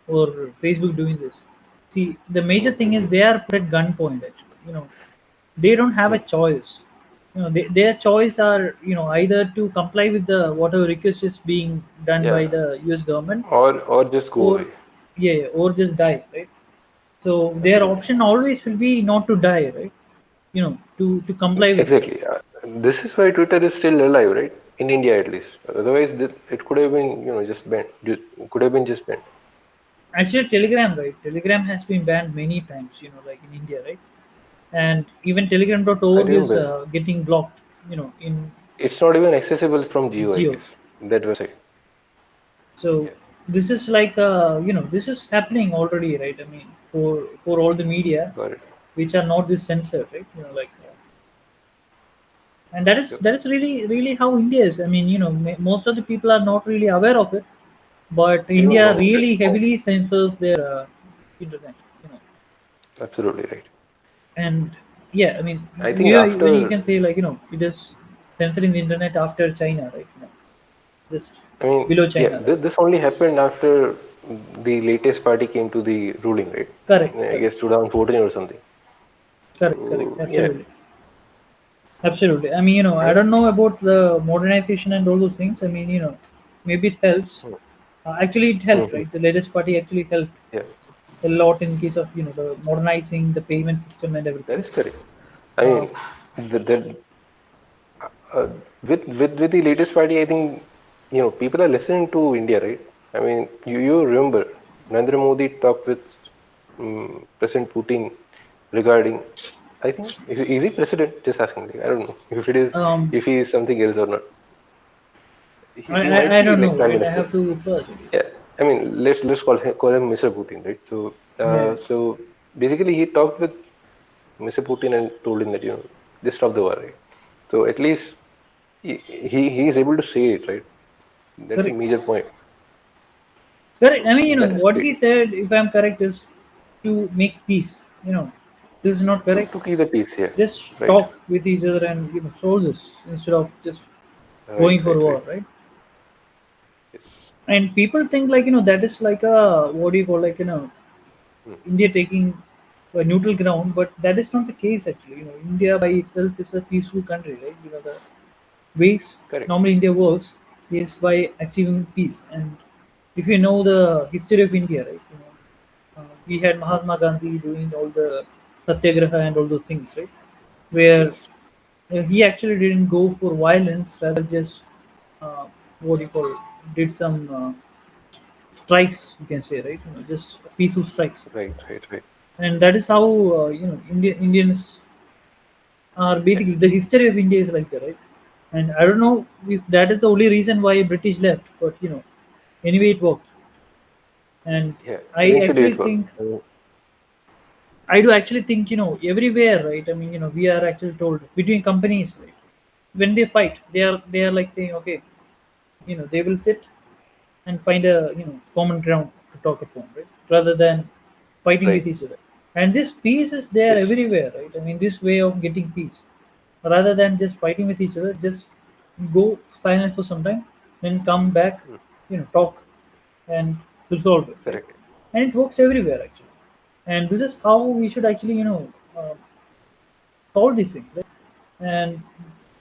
or Facebook doing this? See, the major Hmm. thing is they are put at gunpoint. Actually, they don't have a Hmm. choice. Their choice are either to comply with the whatever request is being done by Yeah. the U.S. government, Or just go or away. yeah, or just die, right? So their Absolutely. option always will be not to die, right? To comply with stuff. Exactly. This is why Twitter is still alive, right? In India at least. Otherwise, it could have been, just banned. Could have been just banned. Actually, Telegram, right? Telegram has been banned many times, like in India, right? And even I telegram.org is remember. getting blocked, in It's not even accessible from Geo, I Geo. guess. That website. So Yeah, this is like, this is happening already, right? I mean, for all the media got it. which are not this censored, right? Like, and that is Yep. that is really how India is. I mean, most of the people are not really aware of it, but They don't India know. That's really the point. heavily censors their internet, Absolutely right. and yeah, I mean, I think when you after, can say, like, it is censoring the internet after China, right? Just I mean, below yeah, China, right? this only happened after the latest party came to the ruling, right? Correct, I correct, guess 2014 or something. correct, So, yeah, absolutely. Absolutely. I mean, I right? don't know about the modernization and all those things. I mean, maybe it helps. Hmm. Actually, it helped, Mhm. right? The latest party actually helped Yeah, a lot in case of, the modernizing the payment system and that everything. is correct. I Uh, mean, the uh, with the latest party, I think people are listening to India, right? I mean, you remember Narendra Modi talked with President Putin regarding. I think is he president? Just asking. Like, I don't know if it is um, if he is something else or not. He might I be don't know, like prime right? I minister. have to search it. Yeah, I mean let's call him Mr. Putin, right? So Yeah, so basically he talked with Mr. Putin and told him that just stop the war, right? So at least he is able to say it, right? That's a correct, major point. correct. So I mean, that is what great. he said, if I'm correct, is to make peace. This is not correct. To keep the peace here, Just right? talk with each other and, solve this instead of just Right, going for right, right. war, right? Yes. And people think, like, that is like a, what do you call, like, Hmm. India taking a neutral ground, but that is not the case actually. India by itself is a peaceful country, right? The ways Correct. normally India works is by achieving peace. And if you know the history of India, right, we had Hmm. Mahatma Gandhi doing all the satyagraha and all those things, right, where Yes. he actually didn't go for violence, rather just uh, what do you call it, did some strikes, you can say, right? Just peaceful strikes. Right, right, right. And that is how, Indians are Yeah, basically, the history of India is like that, right? And I don't know if that is the only reason why British left, but anyway, it worked. And yeah. I Eventually actually it worked. think, I do actually think, everywhere, right? I mean, we are actually told between companies, right? When they fight, they are like saying, okay, they will sit and find a, common ground to talk upon, right? Rather than fighting Right. with each other. And this peace is there Yes. everywhere, right? I mean, this way of getting peace, rather than just fighting with each other, just go silent for some time, then come back, Hmm. talk and resolve it, right? Correct. And it works everywhere actually. And this is how we should actually, solve these things, right? And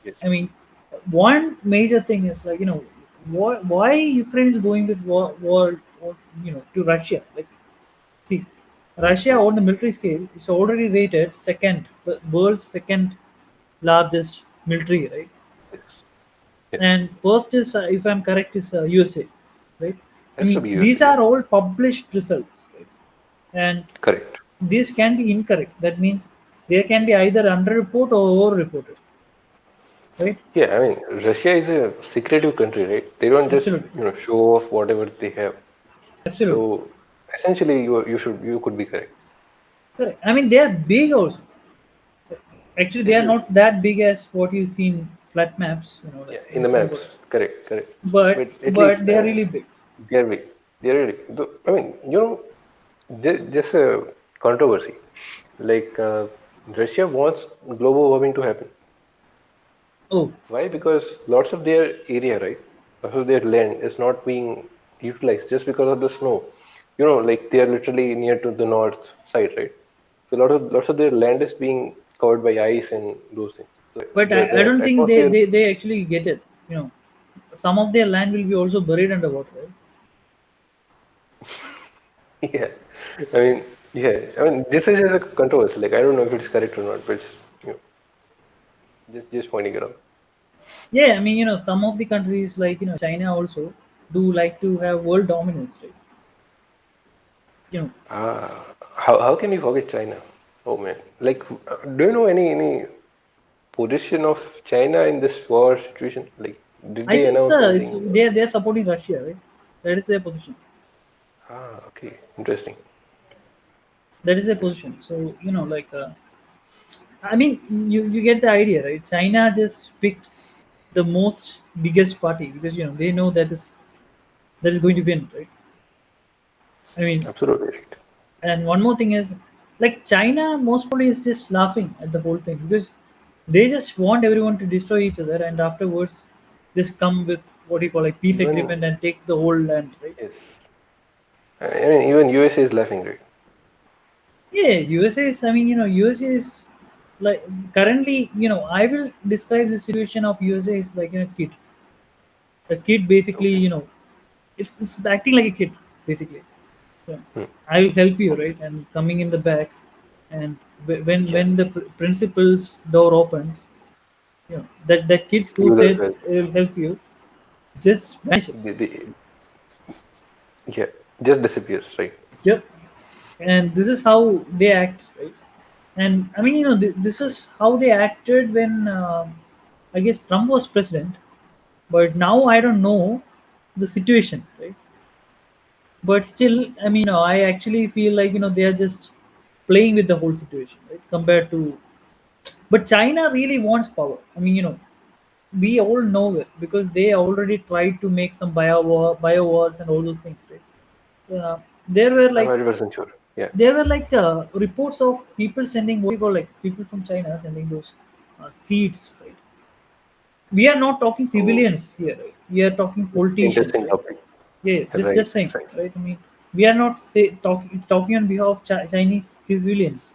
Yes. I mean, one major thing is, like, why Ukraine is going with war, to Russia. Like, see, Russia Hmm. on the military scale is already rated second, the world's second largest military, right? Yes. Yes. And first is, if I'm correct, is USA, right? I Has to mean, be these USA. Yeah. are all published results, right? And Correct. these can be incorrect. That means they can be either underreported or over-reported, right? Yeah, I mean, Russia is a secretive country, right? They don't just, Absolutely, show off whatever they have. absolutely. So essentially, you could be correct. Correct. I mean, they are big also. Actually, they are Definitely. not that big as what you see in flat maps. Like Yeah, in when you the think maps. about it. Correct, correct. But But at least they are really big. they are big. They are really. I mean, just a controversy. Like Russia wants global warming to happen. Oh, Why? Because lots of their area, right, lots of their land is not being utilized just because of the snow. Like they are literally near to the north side, right? So lots of their land is being covered by ice and those things. So but I the don't think atmosphere, they actually get it. Some of their land will be also buried underwater, right? yeah. I mean, yeah. I mean, this is just a controversy. Like I don't know if it's correct or not, but it's, Just pointing it out. Yeah, I mean, some of the countries like China also do like to have world dominance, right? You know, How can you forget China? Oh man, like, do you know any position of China in this war situation? Like, did I they think announce sir, anything? they're supporting Russia, right? That is their position. Okay, interesting, That is their interesting. position. So like, I mean, you get the idea, right? China just picked the most biggest party because they know that is going to win, right? I mean, Absolutely right. and one more thing is, like, China most probably is just laughing at the whole thing because they just want everyone to destroy each other and afterwards just come with what you call like peace Even agreement and take the whole land, right? yes, I mean even USA is laughing, right? Yeah, USA is. I mean, USA is like currently. I will describe the situation of USA is like a kid. A kid basically, Okay. it's acting like a kid basically. So, Hmm. I will help you, right? And coming in the back, and Yeah, when the principal's door opens, that kid who you will said I will help you just vanishes. the yeah, just disappears, right? Yep. And this is how they act, right? And I mean, this Correct. is how they acted when I guess Trump was president. But now I don't know the situation, right? But still, I mean, I actually feel like they are just playing with the whole situation, right? Compared to, but China really wants power. I mean, we all know it because they already tried to make some bio wars and all those things, right? There were I'm like 100% sure. Yeah. reports of people sending what you call like people from China sending those seeds, right? We are not talking Oh, civilians here, right? We are talking politicians, interesting right? topic. Yeah, Right, just saying, right. right? I mean, we are not talking on behalf of Chinese civilians.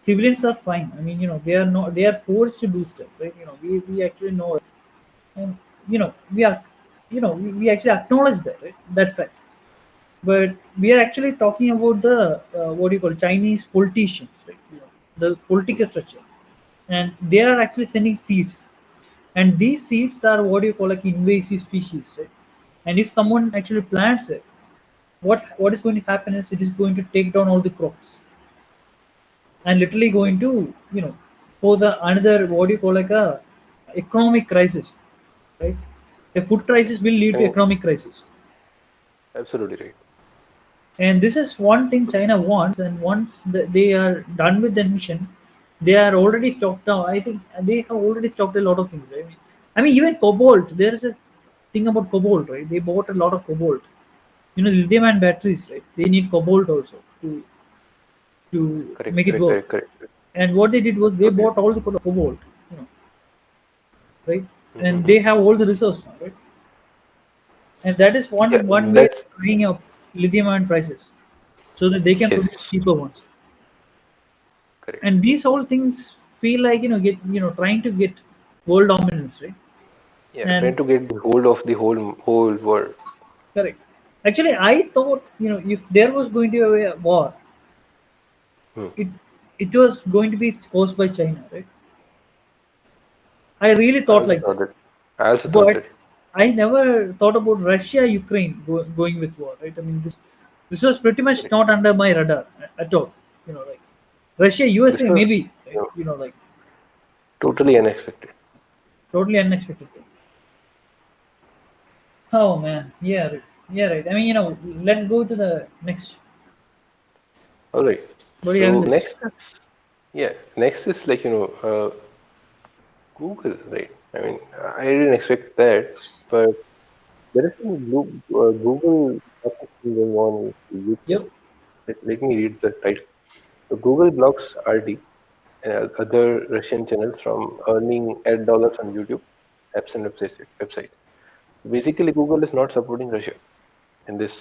Civilians are fine. I mean, they are not they are forced to do stuff, right? We actually know it, and we are we actually acknowledge that, right? That fact. But we are actually talking about the what do you call Chinese politicians, right? The political structure, and they are actually sending seeds, and these seeds are what you call like invasive species, right? And if someone actually plants it, what is going to happen is it is going to take down all the crops and literally going Correct. to pose another what do you call like a economic crisis, right? A food crisis will lead I to mean, economic crisis. absolutely right. And this is one thing China wants, and once they are done with the mission, they are already stocked out. I think they have already stocked a lot of things, right? I mean, even cobalt. There is a thing about cobalt, right? They bought a lot of cobalt. Lithium and batteries, right? They need cobalt also to Correct, make it correct, work. correct, correct. And what they did was they Absolutely. bought all the cobalt, you know, right? And Mm-hmm. they have all the resources now, right? And that is Yeah, one way of that's bringing up lithium ion prices so that they can yes, produce cheaper ones. correct. And these whole things feel like get trying to get world dominance, right? Yeah, trying And to get the hold of the whole world. correct. Actually, I thought if there was going to be a war, Hmm. it it was going to be caused by China, right? I really I thought also like thought that. that. I also thought But that. I never thought about Russia Ukraine going with war, right? I mean, this was pretty much Correct. not under my radar at all. Like Russia This USA was, maybe, you right? know, Like totally unexpected. totally unexpected thing. Oh man, yeah, right. Yeah, right. I mean, let's go to the next. All right. What do you have in So this? next is yeah, next is like Google, right? I mean, I didn't expect that, but there is some Google thing going on in Yep. Ukraine. Let me read the title. So Google blocks RT and other Russian channels from earning ad dollars on YouTube apps and website. Basically, Google is not supporting Russia in this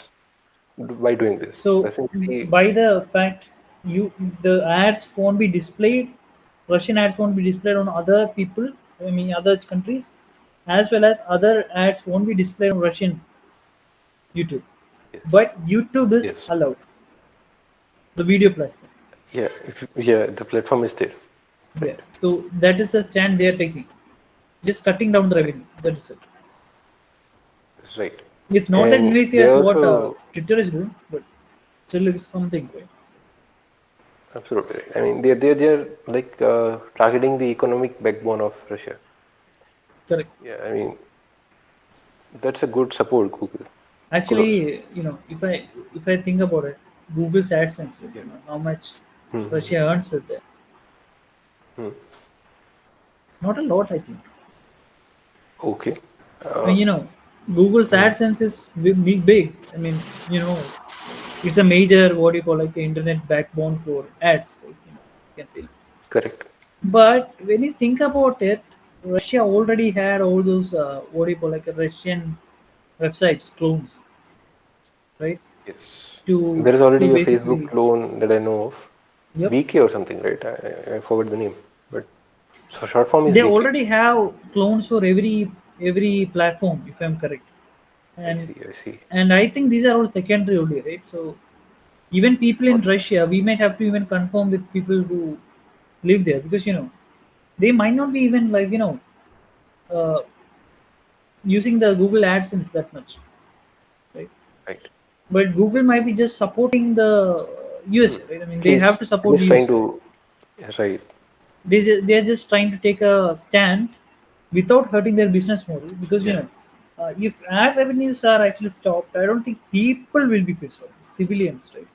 by doing this. So Essentially, by the fact the ads won't be displayed, Russian ads won't be displayed on other people. I mean, other countries, as well as other ads won't be displayed on Russian YouTube. yes, But YouTube is yes, allowed, the video platform. yeah, yeah. The platform is there. Yeah. Right. So that is the stand they are taking. Just cutting down the Right. revenue. That is it. Right. It's not that And invasive they as what also Twitter is doing, but still it is something, right? absolutely right. I mean, they're like targeting the economic backbone of Russia. Correct. Yeah. I mean, that's a good support, Google. Kudos. Actually, if I think about it, Google's AdSense, right, Yeah. how much Hmm. Russia earns with that? Hmm. Not a lot, I think. Okay. I Uh, mean, Google's hmm. AdSense is big. I mean, it's a major what do you call like internet backbone for ads, right? You can say. Correct. But when you think about it, Russia already had all those what do you call like a Russian websites clones, right? Yes. To There is to already a Facebook basically, clone that I know of. yep, VK or something, right? I forgot the name, but so short form is they VK. already have clones for every platform, if I'm correct. I And see. I see. I think these are all secondary only, right? So even people in Got it. Russia, we might have to even confirm with people who live there because they might not be even like uh, using the Google AdSense that much, right? Right. But Google might be just supporting the Hmm. USA, right? I mean, At they least, have to at support the least trying USA, right? to. Yeah, right. They are just trying to take a stand without hurting their business model because Yeah. if ad revenues are actually stopped, I don't think people will be pissed off. Civilians, right?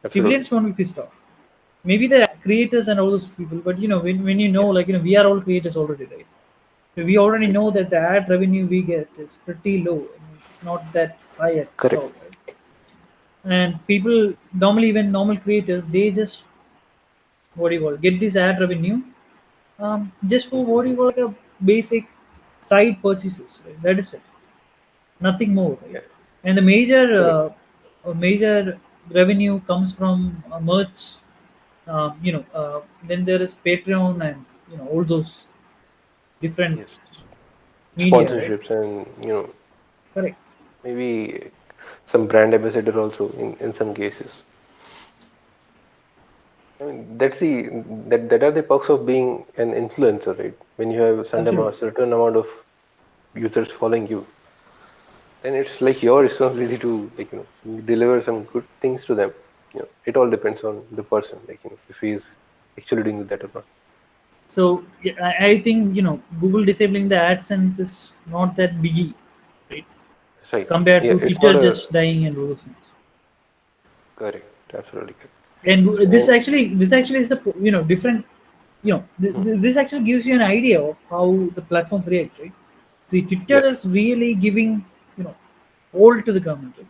Absolutely. Civilians won't be pissed off. Maybe the creators and all those people, but when Yeah. like we are all creators already, right? So we already Right. know that the ad revenue we get is pretty low. I mean, it's not that high at Correct. all, right? And people normally, even normal creators, they just what do you call get this ad revenue, just for what do Hmm. you call like a basic side purchases. Right? That is it, nothing more, right? Yeah. And the Correct. major revenue comes from merch. Then there is Patreon and all those different Yes. media, right? Sponsorships and Correct. maybe some brand ambassador also in some cases. I mean, that are the perks of being an influencer, right? When you have Absolutely. certain amount of users following you, then it's like your responsibility to like deliver some good things to them. It all depends on the person, like if he is actually doing that or not. So yeah, I think Google disabling the AdSense is not that biggie, right? Right. Compared Yeah, to it's not Twitter a just dying and all those things. correct, absolutely correct. And And this actually is a different. hmm, This actually gives you an idea of how the platforms react, right? See, Twitter yeah, is really giving all to the government, right?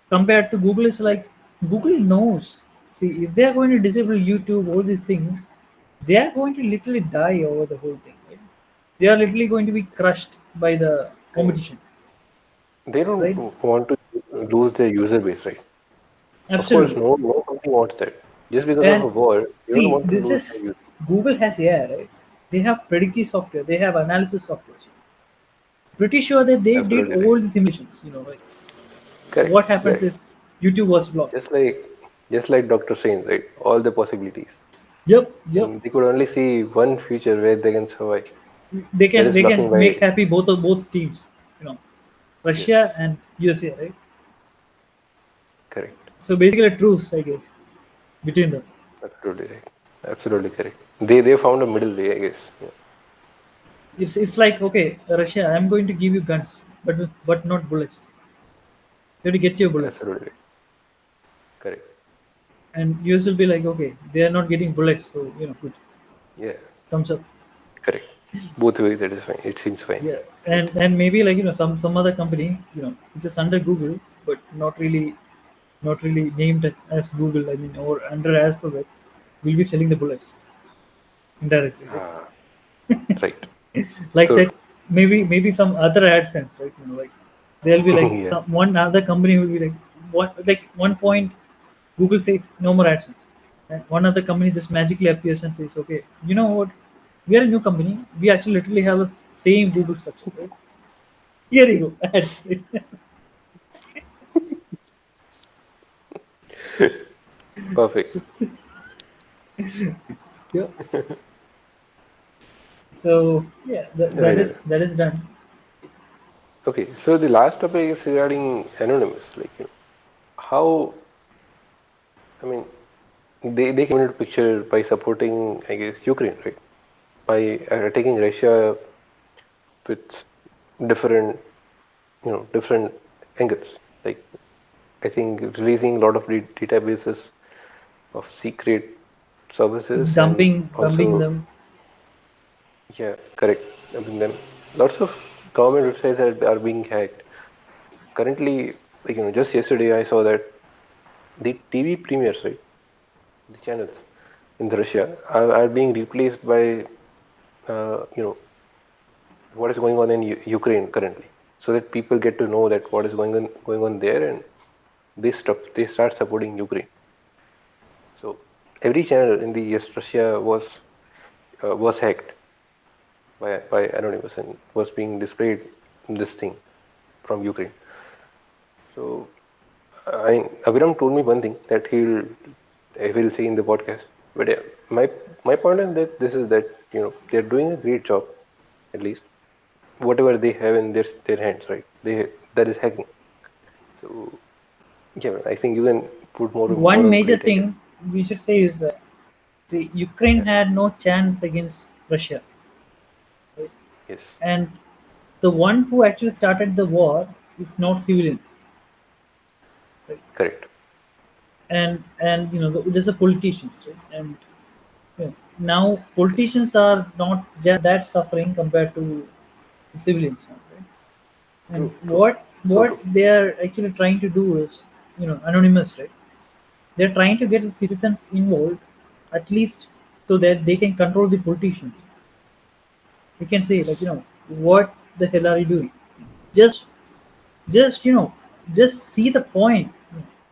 Compared to Google is yeah, like Google knows. See, if they are going to disable YouTube, all these things, they are going to literally die over the whole thing. Right? They are literally going to be crushed by the and competition, they don't right? want to lose their user base, right? Of course, Absolutely. no company wants that. Just because of a And war, they don't see, want to this lose their is user. Google has AI, right? They have predictive software, they have analysis software. Pretty sure that they did Absolutely right. all the simulations. Like what Correct, happens correct. if YouTube was blocked? Just like just like Doctor Strange, right? All the possibilities. Yep, yep. And they could only see one future where they can survive. They That can is they can blocking make by happy both teams. You know, yes, Russia and USA, right? correct. So basically, a truce, I guess, between them. Absolutely right. Absolutely correct. They found a middle way, I guess. Yeah, It's like okay, Russia, I'm going to give you guns, but not bullets. You have to get your bullets, absolutely right. Correct. and US will be like, okay, they are not getting bullets, so good, Yeah, thumbs up. correct. Both ways that is fine. It seems fine. Yeah, Right. and maybe like some other company, which is under Google, but not really named as Google. I mean, or under Alphabet, will be selling the bullets indirectly, right? Ah, right. Like So that. true. Maybe some other AdSense, right? Like there'll be like Yeah. some one other company will be like one point Google says no more AdSense, and one other company just magically appears and says, okay, you know what? We are a new company. We actually literally have the same Google structure, right? Here you go, ads. Perfect. Yeah. So yeah, Right, right. that is done. Okay, so the last topic is regarding anonymous. Like, how, I mean, they came into picture by supporting, I guess, Ukraine, right? By attacking Russia with different, different angles. Like, I think releasing a lot of databases of secret services, and Dumping also, them. yeah, correct. I mean, then lots of government websites are being hacked. Currently, like, just yesterday I saw that the TV premieres, right, the channels in the Russia are being replaced by, what is going on in Ukraine currently, so that people get to know that what is going on there, and they start supporting Ukraine. So every channel in the East Russia was hacked by Anonymous and was being displayed this thing from Ukraine. So Abhiram told me one thing that he will say in the podcast. But yeah, my point on that this is that they're doing a great job, at least whatever they have in their hands, right? That is hacking. So yeah, I think you can put more One on major plate, I guess. thing we should say is that, see, Ukraine Yeah. had no chance against Russia, right? Yes. And the one who actually started the war is not civilians, right? Correct. And there's a politicians, right? And now Yes. politicians are not that suffering compared to civilians now, right? And True. True. So what true. they are actually trying to do is, anonymous, right? They're trying to get the citizens involved, at least so that they can control the politicians. You can say, Yes. like, what the hell are you doing? Just just just see the point.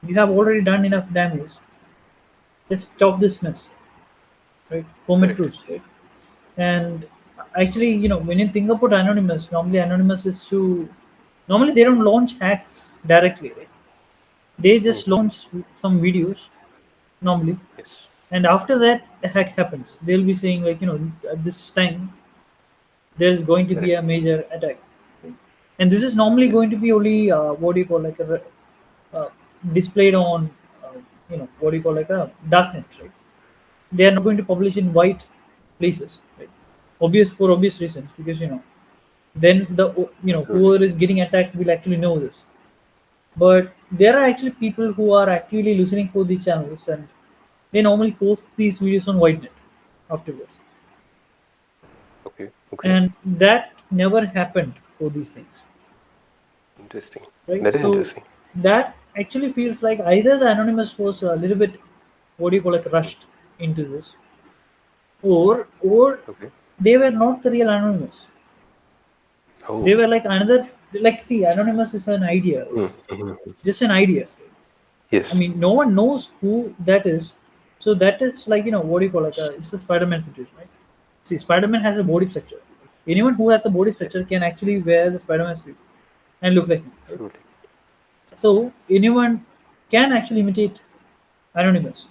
You have already done enough damage. Just stop this mess, right? Format Correct. truths, right? And actually, when you think about anonymous, normally they don't launch hacks directly, right? They just Hmm. launch some videos normally, Yes. and after that a hack happens. They'll be saying, like, at this time there's going to be a Correct. major attack, right? And this is normally Yeah. going to be only what do you call, like, uh, displayed on what do you call, like, a darknet, right? They are not going to publish in white places, right? Obvious, for obvious reasons, because then Absolutely. whoever is getting attacked will actually know this. But there are actually people who are actively listening for the channels, and they normally post these videos on whitenet afterwards, Okay. Okay. and that never happened for these things, Interesting. right? That is So interesting. that actually feels like either the anonymous was a little bit, what do you call, like, rushed into this, or Okay. they were not the real anonymous. They Oh. were like another, like, see, anonymous is an idea, right? Mm-hmm. Just an idea. I Yes. mean, no one knows who that is. So that is like, what do you call, like, it's a Spider-Man situation, right? See, Spider-Man has a body structure. Anyone who has a body Yeah. structure can actually wear the Spider-Man suit and look like him, right? Absolutely. So anyone can actually imitate anonymous,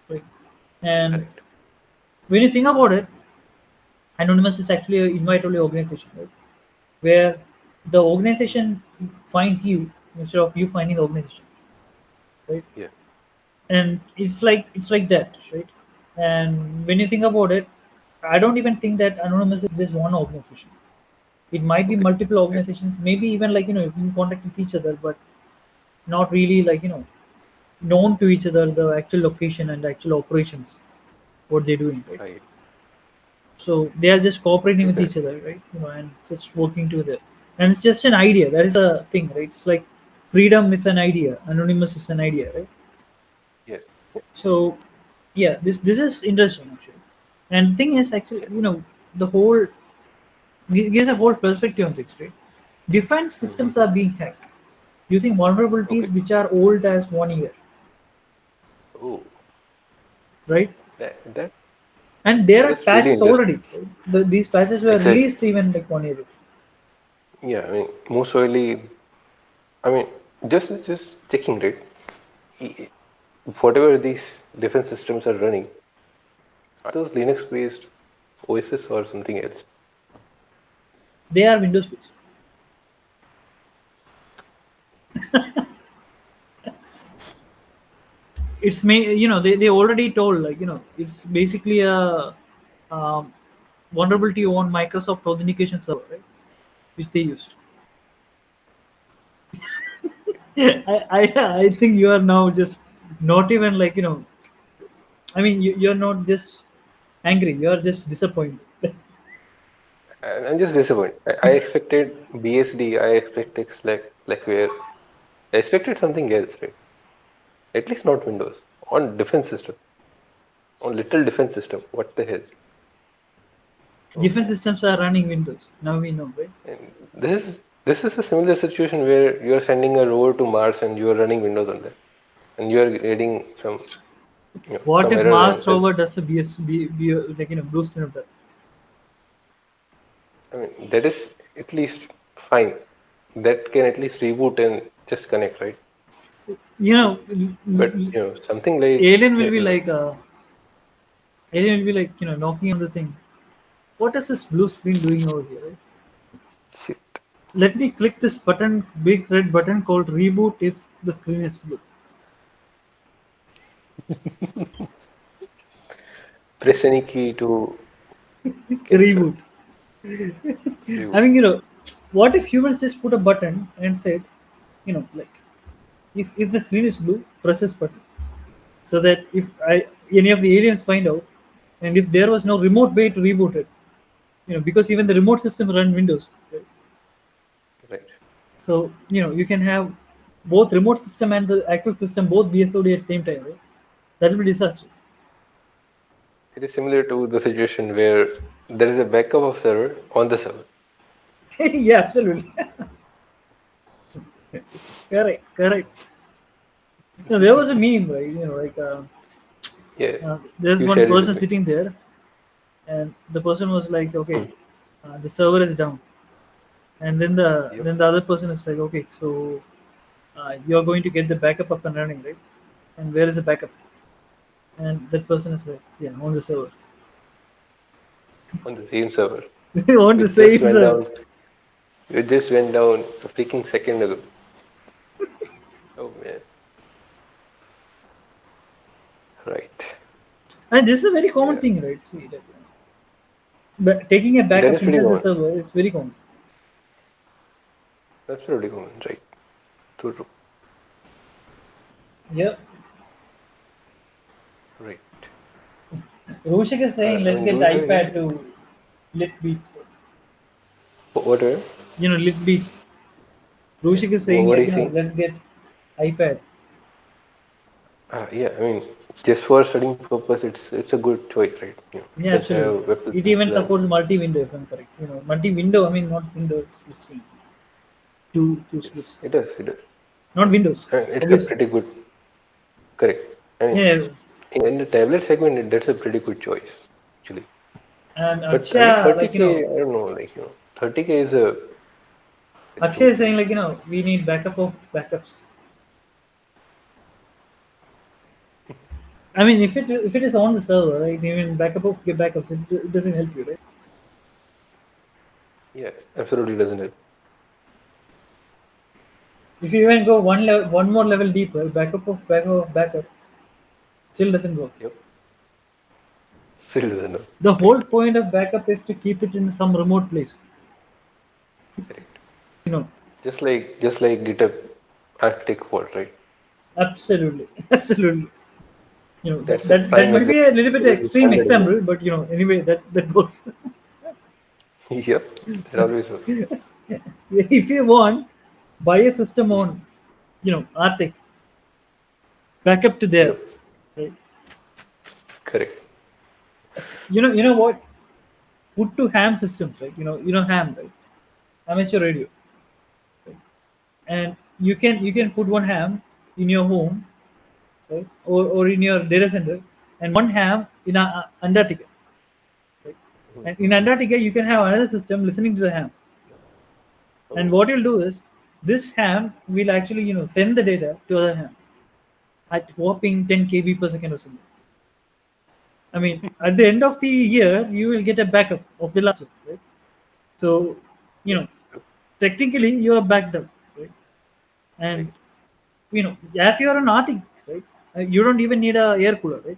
right? And Correct. when you think about it, anonymous is actually an invite-only organization, right? Where the organization finds you instead of you finding the organization, right? Yeah. And it's like that, right? And when you think about it, I don't even think that anonymous is just one organization. It might be Okay. multiple Okay. organizations, maybe even, like, in contact with each other, but not really, like, known to each other the actual location and actual operations, what they're doing, right? Right. So they are just cooperating with each Definitely. other, right? And just working together. And it's just an idea. That is a thing, right? It's like freedom is an idea, anonymous is an idea, right? Yeah. So yeah, this is interesting actually. And the thing is, actually, Yeah. the whole gives a whole perspective on things, right? Defense systems Mm-hmm. are being hacked using Okay. vulnerabilities which are old as 1 year, Oh, right? that And there that are is really patches interesting. already. Right? These patches were Exactly. released even like 1 year ago. Yeah. I mean, most probably. I mean, just checking, right? E- Whatever these defense systems are running, Are those Linux-based OSs or something else? They are Windows based. It's they already told, like, it's basically a um, vulnerability on Microsoft authentication server, right? Which they used. I think you are now just not even, like, I mean, you're not just angry, you are just disappointed. I'm just disappointed. I expected BSD, I expected like where I expected something else, right? At least not Windows. On defense system. On little defense system. What the hell? Oh Different man. systems are running Windows. Now we know, right? And this is a similar situation where you're sending a rover to Mars and you're running Windows on that. And you're getting What some if error Mars and says, rover does a like, blue screen of death? I mean, that is at least fine. That can at least reboot and just connect, right? You know, But something like alien will yeah, be go ahead. like, knocking on the thing. What is this blue screen doing over here? Right? Shit. Let me click this button, big red button called reboot if the screen is blue. Press any key to cancel. Reboot. I Reboot. mean, what if humans just put a button and said, like, if the screen is blue, press this button, so that if any of the aliens find out, and if there was no remote way to reboot it, because even the remote system run Windows, right? Right. So you can have both remote system and the actual system both BSOD at the same time, right? That will be disastrous. It is similar to the situation where there is a backup of server on the server. Yeah, absolutely. Correct, correct. There was a meme, right? Like, Yeah, there's you one shared it with person me. sitting there, and the person was like, okay, Hmm. the server is down, and then the Yep. then the other person is like, okay, so you're going to get the backup up and running, right? And where is the backup? And that person is like, yeah, on the server. On the same server. On the It just same went server. down. It just went down a freaking second ago. Oh man. Right. And this is a very common Yeah. thing, right? See, that, but taking a That is backup pretty inside the common. server is very common. Absolutely common. Right. True. True. Yeah. Right. Rushik is saying, I let's mean, get do we have iPad anything? to lit beats. What? Lit beats. Rushik is saying, What do like, you think? let's get iPad. Yeah. I mean, just for studying purpose, it's a good choice, right? You Yeah, can have absolutely. web It systems even learn. supports multi-window, if I'm correct. Multi-window. I mean, not Windows split screen. Two Yes, splits. it does. It does. Not Windows, I mean, it's a obviously. pretty good. Correct. I mean, Yeah. in the tablet segment, that's a pretty good choice, actually. And But under Akshay, like, 30K, I don't know, 30K is a very Akshay good is saying, choice. like, we need backup of backups. I mean, if it is on the server, right? Even backup of backups, it doesn't help you, right? Yeah, absolutely doesn't help. If you even go one more level deeper, backup still doesn't work. Yep, still doesn't help. The Right, whole point of backup is to keep it in some remote place. correct. You know, Just like GitHub Arctic fault, right? absolutely, absolutely. That, That's a that that prime might be example a little bit because the extreme standard is example, but anyway, that works. there. Yep, that always works. If you want, buy a system Mhm. on, Arctic, backup to there, Yep, right? correct. You know what? Put to ham systems, right? Ham, right? Amateur radio, and you can put one ham in your home, right? Or in your data center, and one ham in Antarctica, right? Mhm. And in Antarctica, you can have another system listening to the ham. And Oh, what you'll do is this ham will actually send the data to other ham at whopping 10 kb per second or something. I mean, at the end of the year, you will get a backup of the last year, right? So, you Yep. know, technically you are backed up, right? Right. And as you are an Arctic, right? You don't even need a air cooler, right?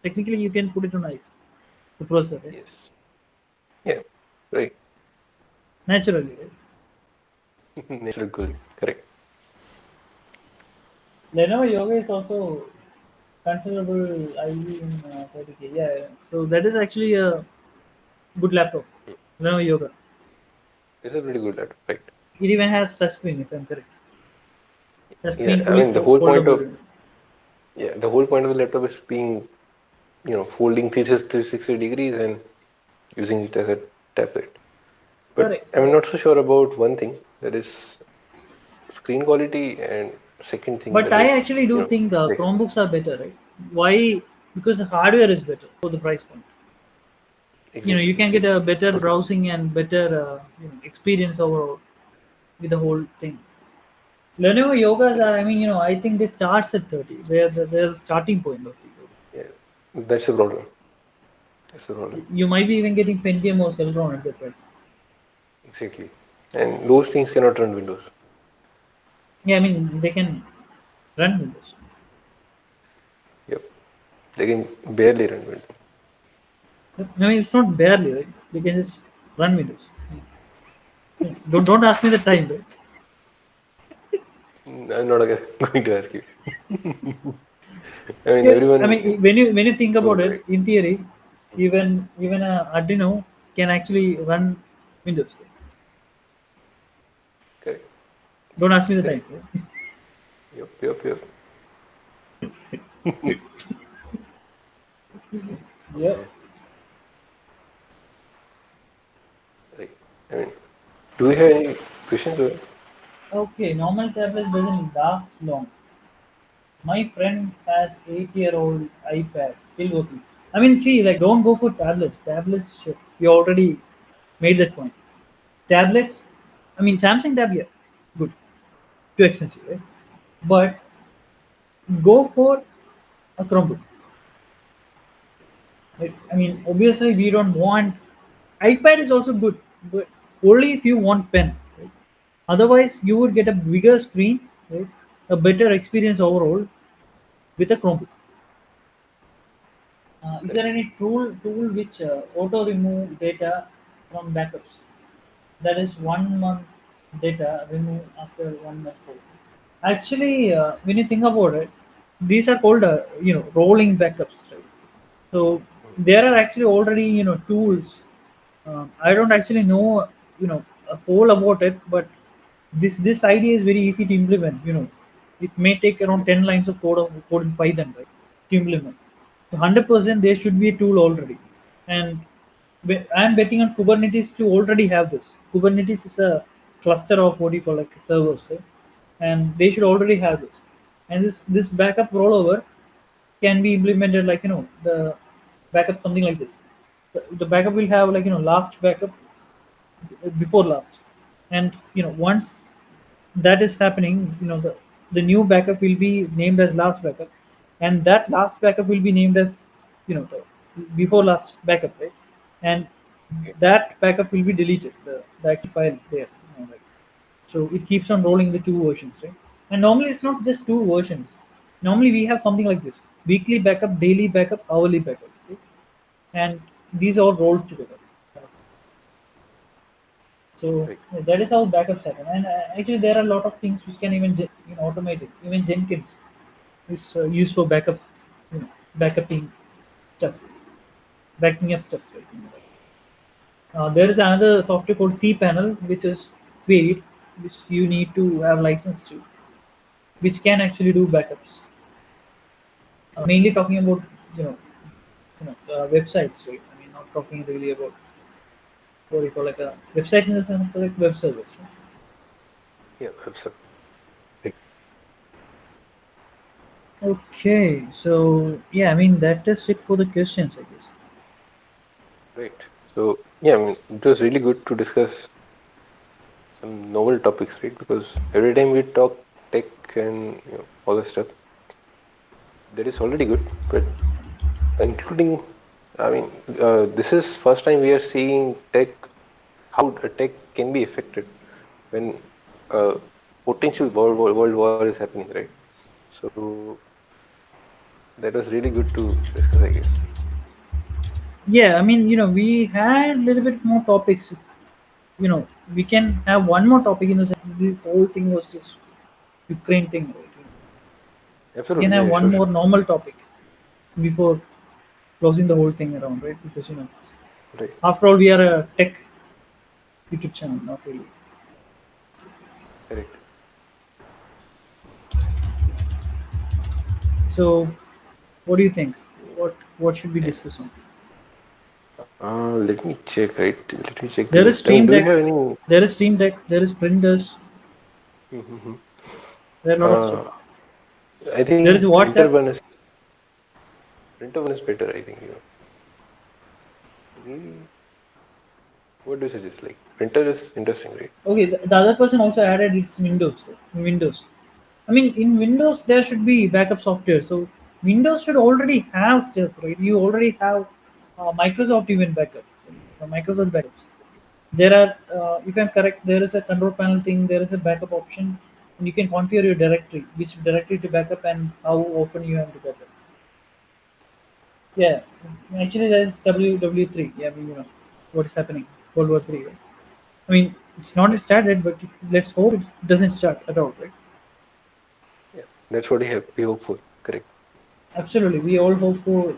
Technically, you can put it on ice, the processor, right? Yes. Yeah. Right. Naturally, right? Natural cooling. Correct. Lenovo Yoga is also considerable IV in 30K. Yeah, yeah. So that is actually a good laptop. Mm. Lenovo Yoga. It's a pretty good laptop. Right. It even has touchscreen, if I'm correct. Yeah. Touchscreen I fully mean, the whole point of foldable. the whole point of the laptop is being, folding 360 degrees and using it as a tablet. But Correct, I'm correct. not so sure about one thing, that is screen quality, and second thing, But that is, I actually do think specs. Chromebooks are better, right? Why? Because the hardware is better for the price point. You Exactly, can get exactly. a better Okay. browsing and better experience overall with the whole thing. Lenovo Yogas Correct. are, I mean, I think they starts at 30. They're the starting point of the yoga. Yeah. That's the problem. That's the problem. You might be even getting Pentium or Celeron at that price. Exactly. And those things cannot run Windows. Yeah, I mean they can run Windows. Yep. They can barely run Windows. I mean it's not barely right. They can just run Windows. Yeah. Don't ask me the time, right? I'm not going to ask you. I mean, Yeah, I everyone mean when you think knows, about it, right? in theory, Mm. even a Arduino can actually run Windows. Correct. Don't ask me the time. Correct. Right? Yep. Yep. Yep. Yeah. Okay. Right. I mean, do we have any questions? Or? Okay, normal tablet doesn't last long. My friend has 8-year-old iPad still working. I mean, see, like, don't go for tablets. Tablets, shit. We already made that point. Tablets, I mean, Samsung tab, yeah, good, too expensive, right? But go for a Chromebook. Right? I mean, obviously, we don't want iPad is also good, but only if you want pen. Right? Otherwise, you would get a bigger screen, right? A better experience overall with a Chromebook. Is there Correct. any tool which auto remove data from backups? That is 1 month data remove after 1 month. Actually, when you think about it, these are called rolling backups, right? So Mm. there are actually already tools. I don't actually know a whole about it, but this idea is very easy to implement. It may take around Yep. 10 lines of code in Python, right, to implement. So 100% there should be a tool already, and I'm betting on Kubernetes to already have this. Kubernetes is a cluster of what you call like servers, right? And they should already have this. And this backup rollover can be implemented like the backup something like this. The backup will have like last backup before last, and once that is happening, the new backup will be named as last backup, and that last backup will be named as the before last backup, right? And Okay. that backup will be deleted, the actual file there, right? So it keeps on rolling the two versions, right? And normally it's not just two versions. Normally we have something like this: weekly backup, daily backup, hourly backup, right? And these all rolls together. So Right. yeah, that is how backups happen. And actually, there are a lot of things which can even automate it. Even Jenkins is used for backup, backupping stuff, backing up stuff. Right? There is another software called cPanel, which is paid, which you need to have license to, which can actually do backups. Mainly talking about you know websites, right? I mean, not talking really about what you call like a websites in the sense of like web servers. Right? Yeah. Absolutely. Right. Okay, so yeah, I mean that is it for the questions, I guess. Right. So yeah, I mean, it was really good to discuss some novel topics, right? Because every time we talk tech and all the stuff, that is already good, but including I mean, this is first time we are seeing tech, how a tech can be affected when uh, potential world war is happening, right? So that was really good to discuss, I guess. Yeah, I mean, we had a little bit more topics. You know, we can have one more topic in the sense that this whole thing was just Ukraine thing, right? We can Absolutely, have yeah, one sure, more sure. normal topic before closing the whole thing around, right? Because Right, after all, we are a tech YouTube channel, not really. correct. So, what do you think? What should we Yeah. discuss on? Let me check, right? Let me check the There is list. I mean, Stream do you Deck, have any? there is Stream Deck, there is printers, Mm-hmm. there are a lot of stuff. Uh, I There is think WhatsApp. printer one is better. I think, maybe. What do you suggest? Like printer is interesting, right? Okay, the other person also added its Windows. Right? Windows. I mean, in Windows there should be backup software. So Windows should already have stuff, right? You already have Microsoft even backup, Microsoft backups. There are, if I'm correct, there is a control panel thing. There is a backup option, and you can configure your directory, which directory to backup and how often you have to backup. Yeah, actually there's WW3. Yeah, what is happening, World War III. Right? I mean, it's not Yeah, started, but let's hope it doesn't start at all, right? yeah. That's what we hope for. Correct. Absolutely, we all hope for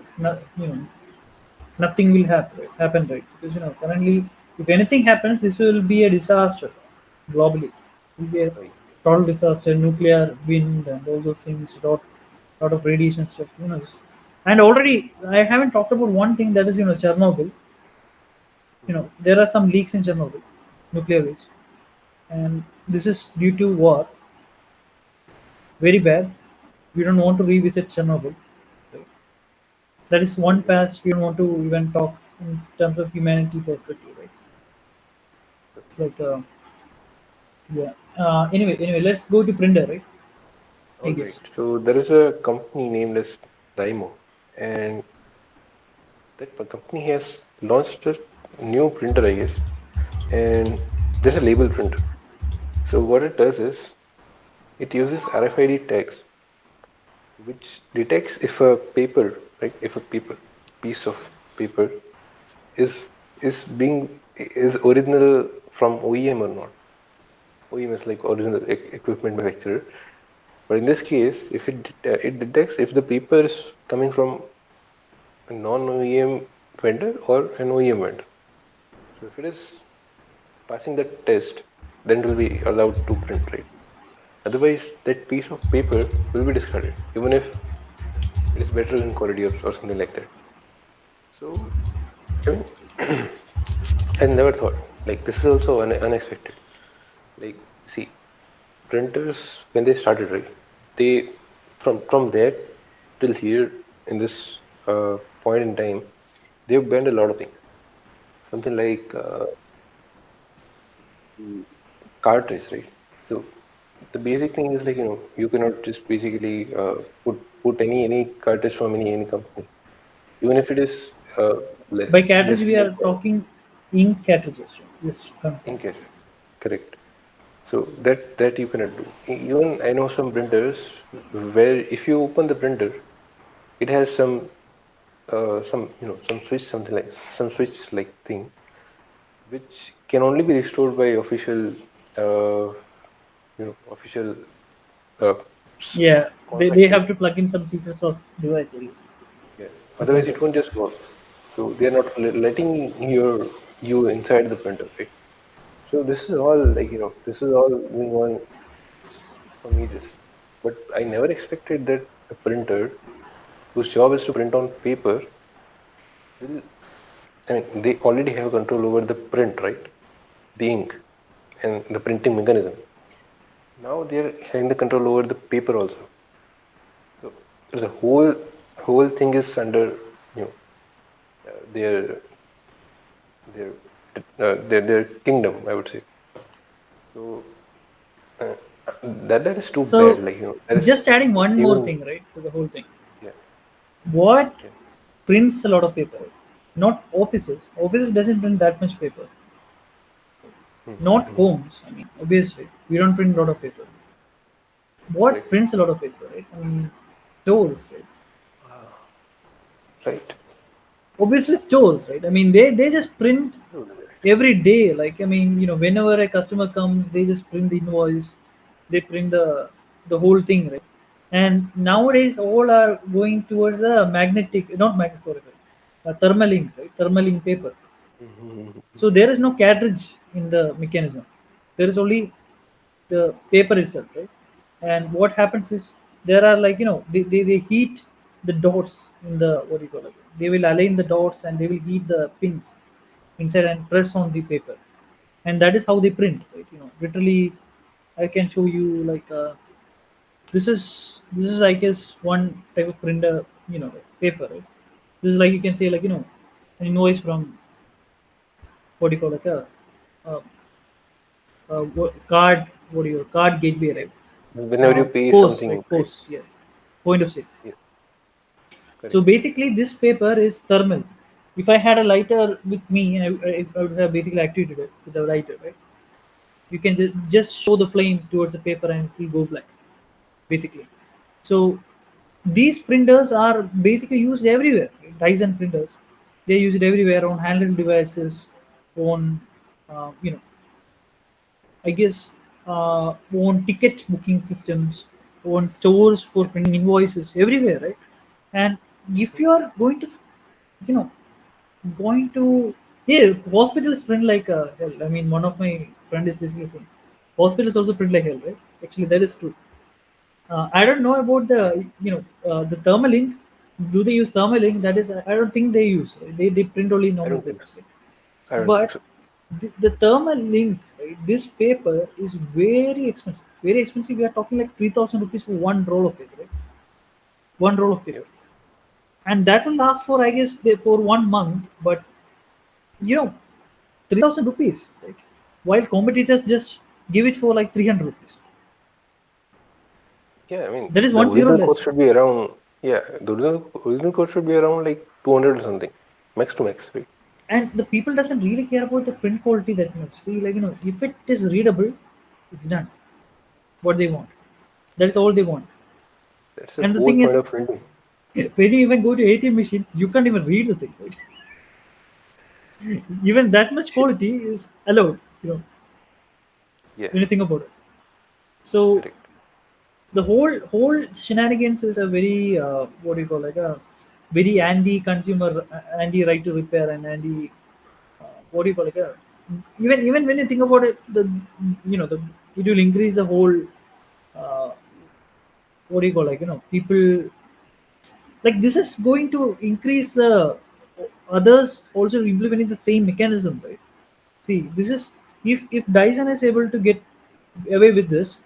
nothing will happen, right? Because currently, if anything happens, this will be a disaster globally. It will be a Right. total disaster, nuclear wind and all those things, lot of radiation stuff, And already, I haven't talked about one thing that is Chernobyl. Mm-hmm. There are some leaks in Chernobyl, nuclear leaks, and this is due to war. Very bad. We don't want to revisit Chernobyl. Right? That is one Mm-hmm. past we don't want to even talk in terms of humanity perspective, right? It's like, yeah. Anyway, let's go to printer, right? I All right. guess. So there is a company named as DYMO, and that company has launched a new printer, I guess, and there's a label printer. So what it does is it uses RFID tags, which detects if a paper, right, if a paper piece of paper is is original from OEM or not. OEM is like original equipment manufacturer. But in this case, if it detects if the paper is coming from a non-OEM vendor or an OEM vendor. So if it is passing the test, then it will be allowed to print, right? Otherwise, that piece of paper will be discarded, even if it is better in quality or something like that. So, I mean, I never thought like this is also unexpected. Like, see, printers when they started, right? They from there till here in this point in time, they've banned a lot of things. Something like the cartridge, right? So the basic thing is like you cannot just basically put any cartridge from any company, even if it is uh, less By cartridge, less we more are talking ink cartridges. Right? Just confirm. ink cartridge. Correct. So that you cannot do. Even I know some printers where if you open the printer, it has some some switch something like some switch like thing which can only be restored by official official uh, s- Yeah, they contract, right? have to plug in some secret source device, I guess. Yeah. You can Otherwise, do. it won't just work. So they are not letting you inside the printer, right? So this is all like this is all going on from ages. But I never expected that a printer whose job is to print on paper will. I mean, they already have control over the print, right? The ink and the printing mechanism. Now they are having the control over the paper also. So the whole thing is under you know their their their kingdom, I would say. So uh, that is too bad. So, Like that is just adding one more even thing, right, to the whole thing. yeah What yeah prints a lot of paper? Not offices. Offices doesn't print that much paper. Not Mm-hmm. homes. I mean, obviously, we don't print a lot of paper. What Correct. prints a lot of paper, right? I mean, stores, right? Ah, right. Obviously, stores, right? I mean, they just print Absolutely right. every day. Like, I mean, whenever a customer comes, they just print the invoice, they print the whole thing, right? And nowadays, all are going towards a magnetic, not magnetic, sorry, thermal ink, right? Thermal ink paper. Mm-hmm. So there is no cartridge in the mechanism. There is only the paper itself, right? And what happens is there are, like, they heat the dots in the, what do you call it, they will align the dots and they will heat the pins inside and press on the paper, and that is how they print, right? Literally, I can show you, like, this is, I guess, one type of printer, paper, right? This is, like, you can say, like, an invoice from, what do you call it, uh, card, what do you card gateway, Yeah. right? Whenever you pay POS, something, right? right? POS, yeah, point of sale. Yeah. So Correct. basically, this paper is thermal. If I had a lighter with me, I would have basically activated it with a lighter, right? You can just show the flame towards the paper and it will go black, basically. So these printers are basically used everywhere. Dyson printers, they use it everywhere on handheld devices, on, you know, I guess, on ticket booking systems, on stores for printing invoices, everywhere, right? And if you are going to, you know, going to, yeah, hospitals print like hell. I mean, one of my friend is basically saying hospitals also print like hell, right? Actually, that is true. I don't know about the thermal ink. Do they use thermal ink? That is, I don't think they use. Right? They print only I normal don't think so. papers. Right? I don't think But so. the thermal ink, right, this paper is very expensive. Very expensive. We are talking like 3,000 rupees for one roll of paper. Right? One roll of paper, Yep. and that will last for, I guess, for 1 month. But you know 3,000 rupees, right? While competitors just give it for like 300 rupees. Yeah, I mean, That is the one zero original less. cost should be around, yeah, the original cost should be around like 200 or something. Max to max, right? And the people doesn't really care about the print quality that much. See, like, if it is readable, it's done. What they want. That's all they want. That's the And the whole thing point is, of printing. when you even go to ATM machine, you can't even read the thing, right? Even that much Shit. quality is allowed, Yeah, when you think about it. So correct. the whole shenanigans is a very, what do you call, like a very anti-consumer, anti-right to repair, and anti, what do you call it, even when you think about it, the it will increase the whole, uh, what do you call, like, people, like, this is going to increase the others also implementing the same mechanism, right? See, this is, if Dyson is able to get away with this,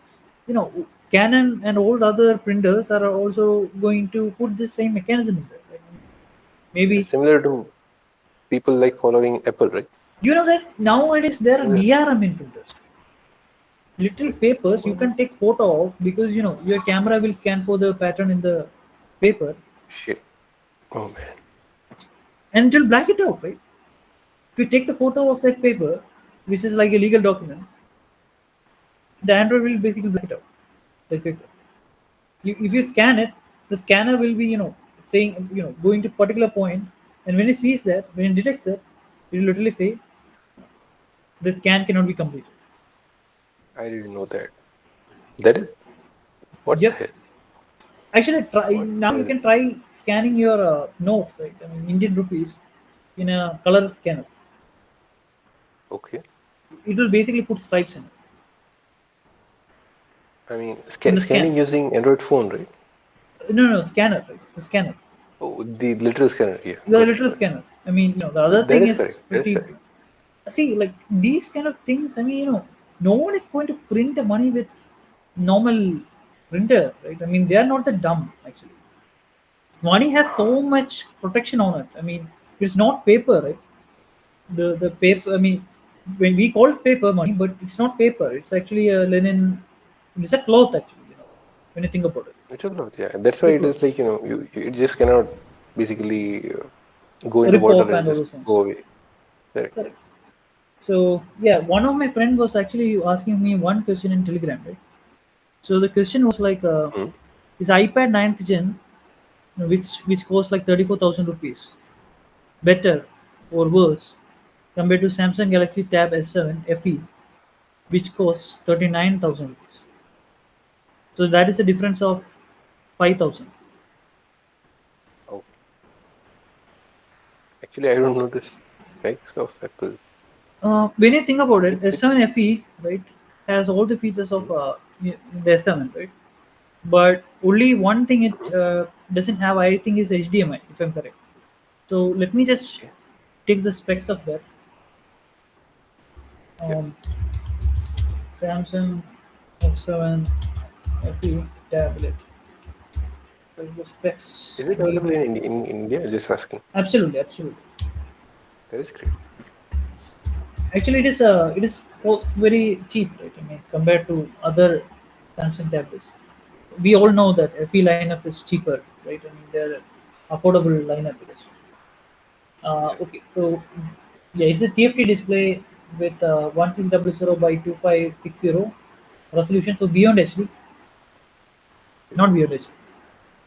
you know Canon and all the other printers are also going to put the same mechanism in there, right? Yeah, Maybe, similar to people like following Apple, right? that nowadays there are Similar. DRM in printers, little papers you Well, can take photo of, because your camera will scan for the pattern in the paper, shit. Oh man. and it will black it out, right? If you take the photo of that paper, which is like a legal document, the Android will basically black it out, that paper. If you scan it, the scanner will be, saying, going to particular point, and when it sees that, when it detects that, it will literally say the scan cannot be completed. I didn't know that. That is, what the Yep. hell? Actually, try What now. the You hell? can try scanning your notes, right? I mean, Indian rupees in a color scanner. Okay. It will basically put stripes I mean, in the scan. scanning using Android phone, right? No, scanner, right? The scanner. Oh, the literal scanner. Yeah, The got it, literal got it. scanner. I mean, the other That thing is is correct. That is pretty. correct. See, like, these kind of things. I mean, no one is going to print the money with normal printer, right? I mean, they are not that dumb, actually. Money has so much protection on it. I mean, it's not paper, right? The Yes. paper. I mean, when we call it paper money, but it's not paper. It's actually a linen. It's a cloth, actually. When you think about it, It's a lot. Yeah, that's it's why a it cloth. is like, you just cannot basically. go into rip water off and and all just those things. go away. Correct. Correct. So yeah, one of my friend was actually asking me one question in Telegram, right? So the question was like, Hmm. is iPad 9th gen, which costs like 34,000 rupees, better or worse compared to Samsung Galaxy Tab S7 FE, which costs 39,000 rupees. So that is a difference of 5,000. Oh, actually, I don't know the specs of Apple. When you think about it, It S7 FE, right, has all the features of hmm, the S7, right? But only one thing it hmm, doesn't have, I think, is HDMI, if I'm correct. So let me just okay. take the specs of that. Yeah. Um, Samsung S7 FE tablet. The specs Is it available maybe. in India? Just asking. Absolutely, absolutely. That is great. Actually, it is very cheap, right? I mean, compared to other Samsung tablets. We all know that FE lineup is cheaper, right? I mean, they're affordable lineup. It is. Yeah. Okay, so yeah, it's a TFT display with 1600 by 2560 resolution. So beyond HD, Okay. not beyond HD,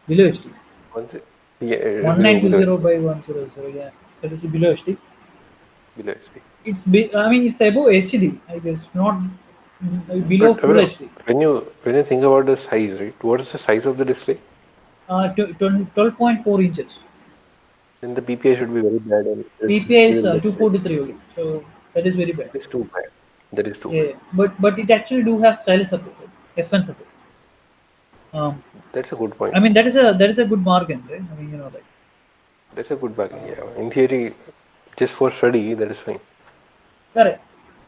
below HD. Once it, yeah, below 1920 HD. by 100. Yeah, that is below HD. Below HD. I mean, it's above HD. I guess not below But full HD. when you think about the size, right? What is the size of the display? 12.4 inches. Then the PPI should be very bad and PPI we is will get it. 243 only. So that is very bad. That is too bad. That is too Yeah, bad. yeah. But it actually do have stylus support, right? S1 support. Um, That's a good I point. mean that is a good margin, right? I mean, like That's a good bargain. Yeah. In theory, just for study, that is fine. correct.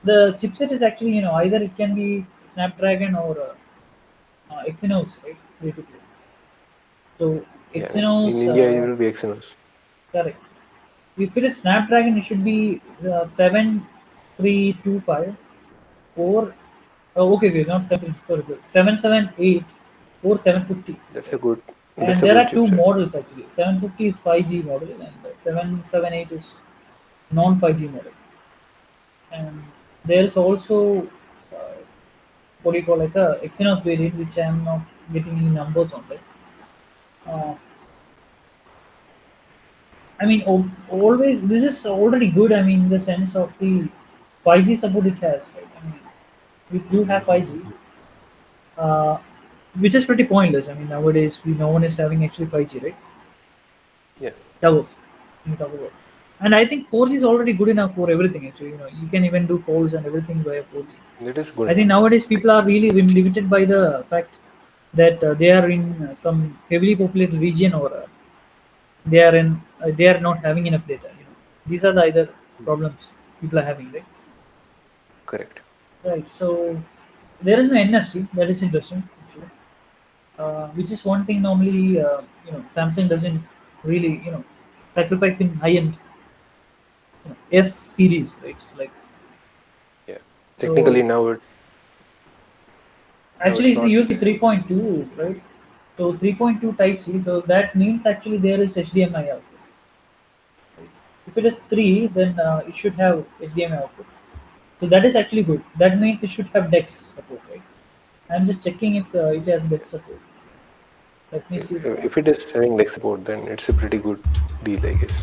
The chipset is actually, either it can be Snapdragon or Exynos, right? Basically. So Yeah. In Exynos, India, it will be Exynos. correct. If it is Snapdragon, it should be 7325 or okay, okay, not 7, sorry, sorry, 778 or 750, That's a right? good. And That's a there good are two chipset. models actually. 750 is 5G model and 778 is non 5G model. And there's also uh, what do you call like a Exynos variant, which I'm not getting any numbers on, right? Uh, I mean, always this is already good. I mean, in the sense of the 5G support it has, right? I mean, we do have 5G, uh, which is pretty pointless. I mean, nowadays no one is having actually 5G, right? Yeah. Towers, you talk about. And I think 4G is already good enough for everything. Actually, you can even do calls and everything via 4G. That is good I think enough. nowadays people are really limited by the fact that they are in some heavily populated region or they are not having enough data. These are the either problems people are having, right? Correct. Right. So there is no NFC. That is interesting, actually. Which is one thing normally Samsung doesn't really sacrifice in high end S series, right? It's like Yeah. so. Technically, now Actually, it's it's not used necessary. 3.2, right? So 3.2 Type C. So that means actually there is HDMI output. If it is 3, then it should have HDMI output. So that is actually good. That means it should have DeX support, right? I'm just checking if it has DeX support. Let me If see if if it is having Lex support, then it's a pretty good deal, I guess.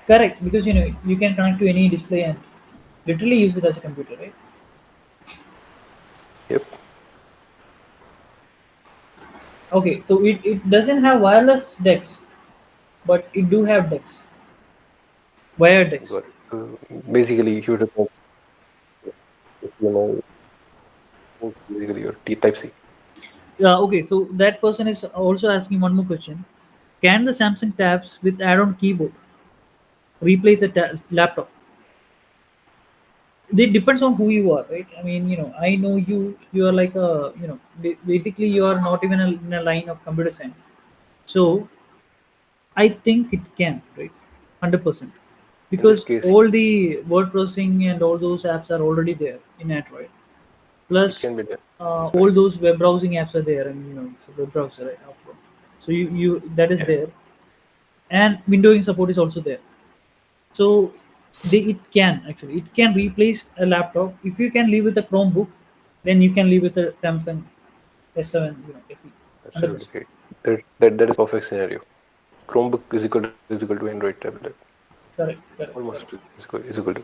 correct, because you can connect to any display and literally use it as a computer, right? Yep. Okay, so it doesn't have wireless DeX, but it do have DeX, wired DeX. Got it. Basically, if you require HDMI, basically your T Type C. Yeah, okay, so that person is also asking one more question. Can the Samsung tabs with add-on keyboard replace a laptop? It depends on who you are, right? I mean, I know you are like a basically you are not even in a line of computer science. So I think it can, right? 100%. In this Because case, all the word processing and all those apps are already there in Android. it Plus, can be done. all Right. those web browsing apps are there. I mean, it's a web browser, right? After all. So you that is Yeah. there. and windowing support is also there. So it can replace a laptop. If you can live with a Chromebook, then you can live with a Samsung S7, FE, Absolutely 100%. great. That is perfect scenario. Chromebook is equal to Android tablet. Correct, correct, Almost correct. is equal to.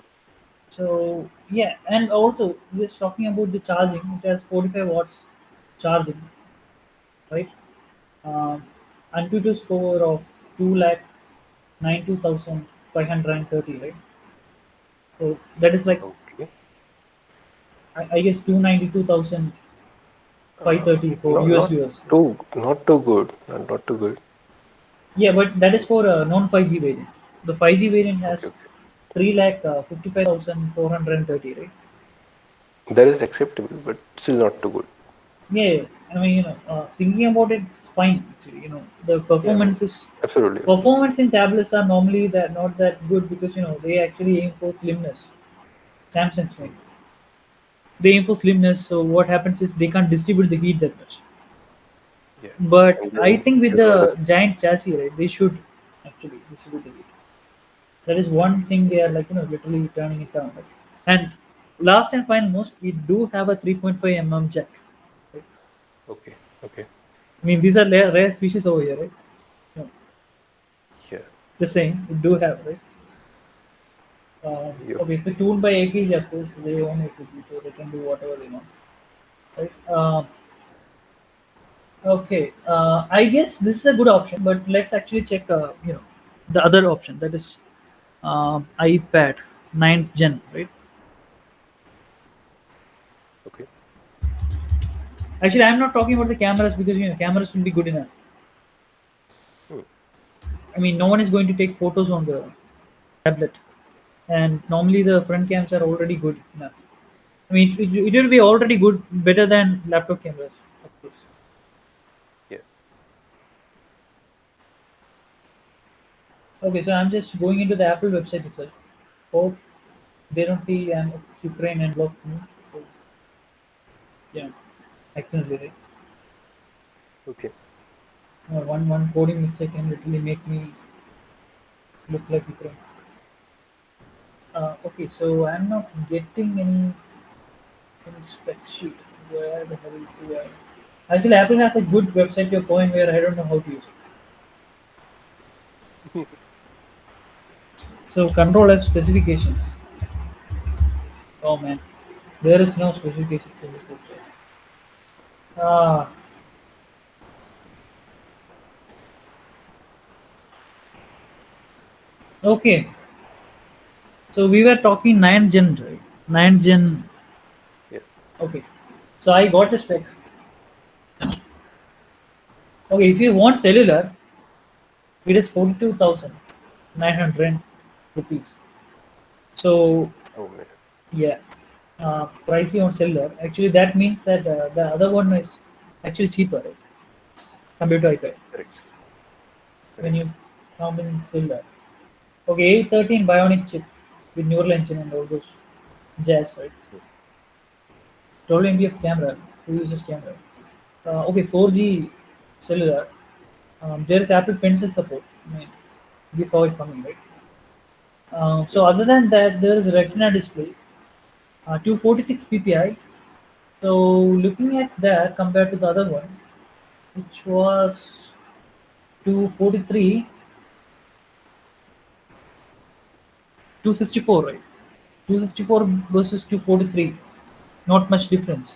So yeah, and also just talking about the charging, it has 45 watts charging, right? Um, Antutu score of 2,92,530, right? So that is like, Okay. I guess 292,530 for US Not viewers. too good. Not too good. Yeah, but that is for a non 5G variant. The 5G variant Okay, has okay. 3,55,430, right? That is acceptable, but still not too good. Yeah, I mean, thinking about it, it's fine. Actually, the Yeah, I mean, absolutely. performance in tablets are normally that not that good because they actually aim for slimness. Samsung's Mm, made. They aim for slimness, so what happens is they can't distribute the heat that much. yeah. But And I then think with due to other the giant chassis, right, they should actually distribute the heat. That is one thing they are like literally turning it down. Right? And last and final most, we do have a 3.5 mm jack. Right? okay, okay. I mean, these are rare species over here, right? No, Yeah. just saying, we do have, right? Yep. Okay, so tuned by AKG, of course, they own AKG, so they can do whatever they want, right? Okay, I guess this is a good option, but let's actually check, the other option that is iPad ninth gen, right? Okay. Actually, I'm not talking about the cameras because cameras will be good enough. Hmm. I mean, no one is going to take photos on the tablet, and normally the front cams are already good enough. I mean, it will be already good, better than laptop cameras, of course. Yeah. Okay, so I'm just going into the Apple website itself. Hope they don't see I'm Ukraine and block me. So, yeah, accidentally, right? Okay. One coding mistake can literally make me look like Ukraine. Okay, so I'm not getting any spec sheet. Where the hell do I? Actually, Apple has a good website to a point where I don't know how to use it. So control F specifications. Oh man, there is no specifications in the website. Ah, okay. So we were talking 9 gen, right? 9 gen. Yeah. Okay. So I got the specs. Okay, if you want cellular, it is 42,900 rupees. So Oh man. yeah, pricey on cellular. Actually, that means that the other one is actually cheaper, right? Compared to iPad Correct. when Correct. you count in cellular. Okay, A13 Bionic chip with neural engine and all those jazz, right? Hmm. 12 MP of camera. Who uses camera? Okay, 4G cellular. There is Apple Pencil support. I mean, we saw it coming, right? So Yep. other than that, there is Retina display, 246 ppi. So looking at that compared to the other one, which was 243, 264, right? 264 versus 243, not much difference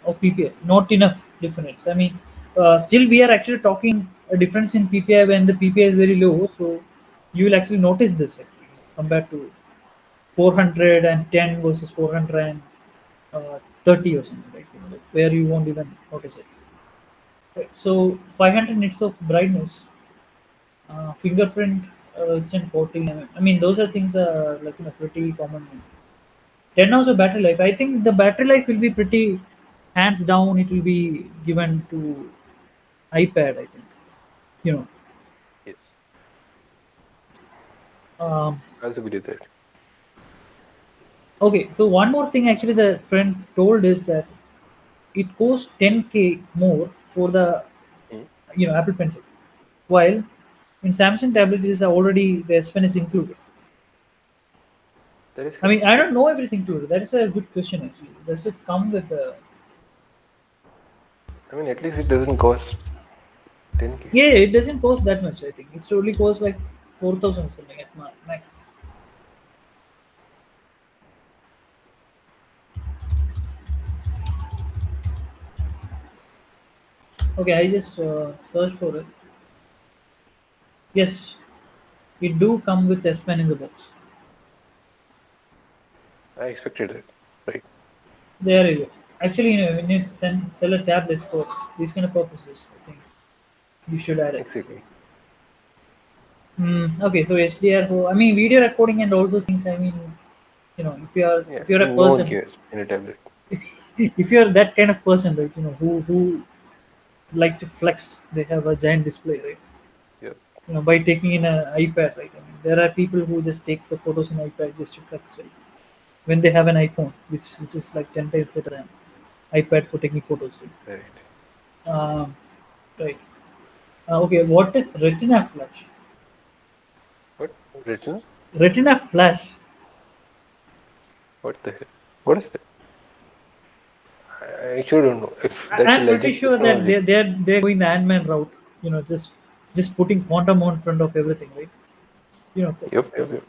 of PPI, not enough difference. I mean, still we are actually talking a difference in PPI when the PPI is very low. So you will actually notice this actually compared to 410 versus 430 or something, right? Like where you won't even notice it. Right. So 500 nits of brightness, fingerprint resistant coating. I mean, those are things like pretty common. 10 hours of battery life. I think the battery life will be pretty hands down. It will be given to iPad. I think you know. Yes. Um, I also believe that. okay, so one more thing actually the friend told is that it costs 10K more for the Hmm. Apple Pencil, while In Samsung tablet, it is already the S Pen is included. That is I mean, correct. I But don't know if it's included. That is a good question actually. Does it come with the? I mean, at least it doesn't cost 10K. Yeah, it doesn't cost that much. I think it's only cost like 4,000 something at max. Okay, I just searched for it. Yes, it do come with S Pen in the box. I expected it. Right. There you go. Actually, we need to sell a tablet for these kind of purposes. I think you should add it. Exactly. Okay, so HDR. I mean, video recording and all those things. I mean, if you are Yeah. if you're a No one person, cares in a tablet. if you're that kind of person, right? Who likes to flex. They have a giant display, right? Yeah. By taking in an iPad, right? I mean, there are people who just take the photos in iPad just to flex, right? When they have an iPhone, which is like 10 times better than iPad for taking photos, right? Right. Um, right. Okay, what is Retina Flash? What? Retina? Retina Flash. What the hell? What is that? I actually don't know. If that's a I'm pretty legit sure that technology. they're going the Ant-Man route. Just putting quantum on front of everything, right? You know, Yep. Yep.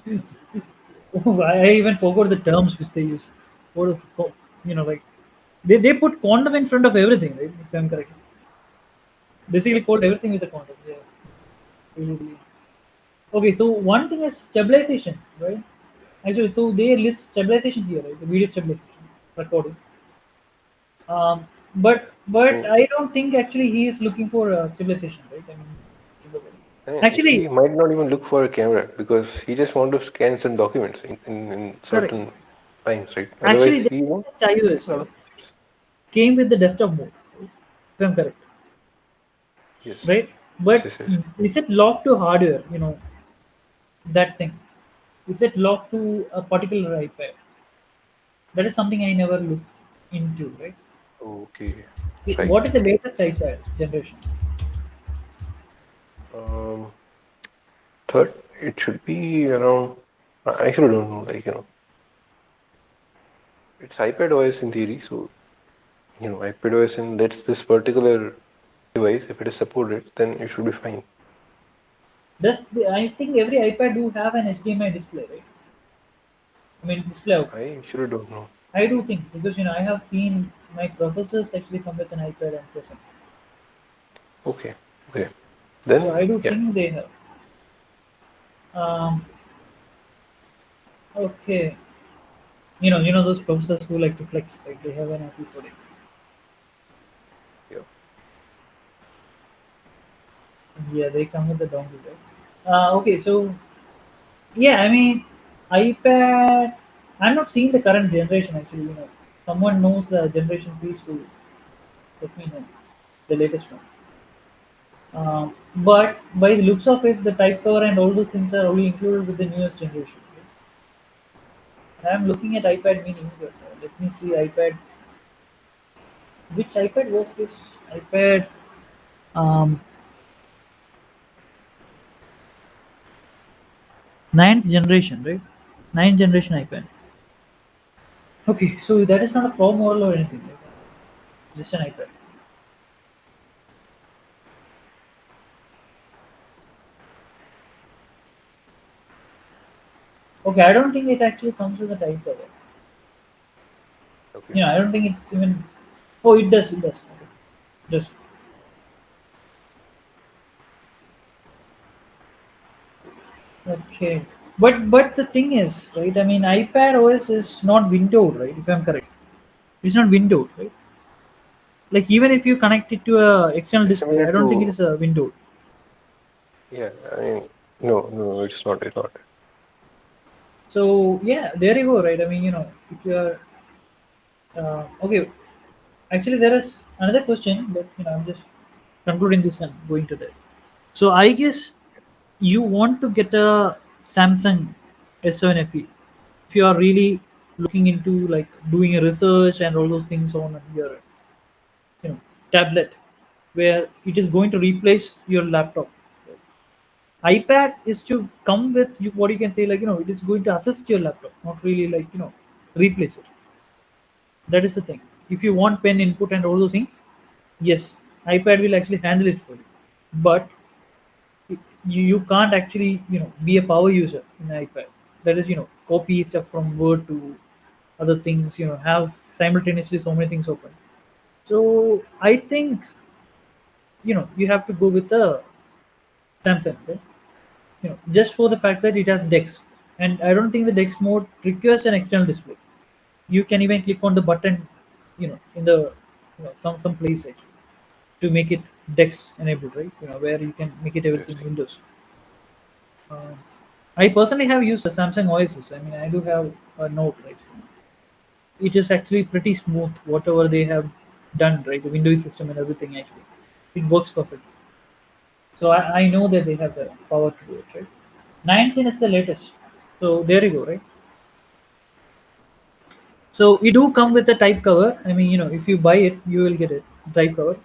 Yep. I even forgot the terms which they use. What is like they put quantum in front of everything, right? If I'm correct, basically Yep. called everything with a quantum. Yeah, really, really. Okay, so one thing is stabilization, right? Actually, so they list stabilization here, right? The video stabilization recording. But Mm. I don't think actually he is looking for stabilization, right? I mean, I mean, he actually, might not even look for a camera because he just want to scan some documents in correct. certain times, right? Otherwise, Actually, the he won't latest take iOS, a lot right, of pictures. came with the desktop mode, right? If I'm correct, Yes. right? Yes. But Yes. Yes. is it locked to hardware? That thing. Is it locked to a particular iPad? That is something I never looked into, right? Okay. What Right. is the latest iPad generation? Um. Third, it should be around. I actually don't know. Like it's iPad OS in theory, so iPad OS and that's this particular device. If it is supported, then it should be fine. I think every iPad do have an HDMI display, right? I mean, display output. I actually don't know. I do think because I have seen my professors actually come with an iPad and present. Okay. Okay. So I Then do yeah. think they have. Um, okay, those professors who like to flex, like they have an Apple product. Yeah. Yeah, they come with the dongle, right? Okay, so yeah, I mean, iPad. I'm not seeing the current generation actually. Someone knows the generation, please to let me know the latest one. But by the looks of it, the type cover and all those things are only included with the newest generation. Right? I'm looking at iPad Mini, but let me see iPad. Which iPad was this? iPad um, ninth generation, right? Ninth generation iPad. Okay, so that is not a Pro model or anything, right? Just an iPad. Okay, I don't think it actually comes with a type cover. Okay. I don't think it's even. Oh, it does. It does. Okay. Just okay. But the thing is, right? I mean, iPad OS is not windowed, right? If I'm correct, it's not windowed, right? Like even if you connect it to a external It's display, similar I don't think it to is a windowed. yeah. I mean, no, no, it's not. It's not. So yeah, there you go, right? I mean, if you are okay, actually there is another question, but I'm just concluding this and going to that. So I guess you want to get a Samsung S7 FE if you are really looking into like doing a research and all those things on your you know tablet where it is going to replace your laptop. iPad is to come with you, what you can say, like, it is going to assist your laptop, not really like, replace it. That is the thing. If you want pen input and all those things, yes, iPad will actually handle it for you. But you can't actually, be a power user in iPad. That is, copy stuff from Word to other things, have simultaneously so many things open. So I think, you have to go with the Samsung, right? Just for the fact that it has DeX. And I don't think the DeX mode requires an external display. You can even click on the button, in the, some place actually, to make it DeX enabled, right? Where you can make it everything Interesting. Windows. Uh, I personally have used a Samsung OSs. I mean, I do have a Note, right? It is actually pretty smooth, whatever they have done, right? The Windows system and everything, actually. It works perfect. So I know that they have the power to do it, right? 19 is the latest. So there you go, right? So it do come with a type cover. I mean, if you buy it, you will get it type cover,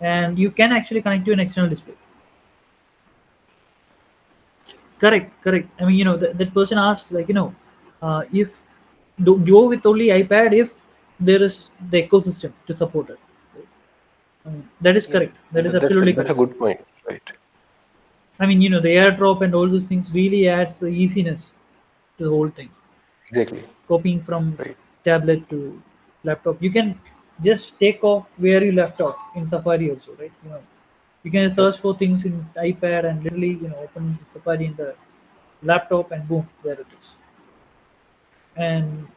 and you can actually connect to an external display. Correct, correct. I mean, that person asked, like, if do go with only iPad if there is the ecosystem to support it. I mean, that is Yeah, correct. That is that's absolutely that's a correct. good point, right? I mean, the airdrop and all those things really adds the easiness to the whole thing. Exactly, Copying from right. tablet to laptop, you can just take off where you left off in Safari also, right? You can Yep. search for things in iPad and literally, open Safari in the laptop, and boom, there it is. And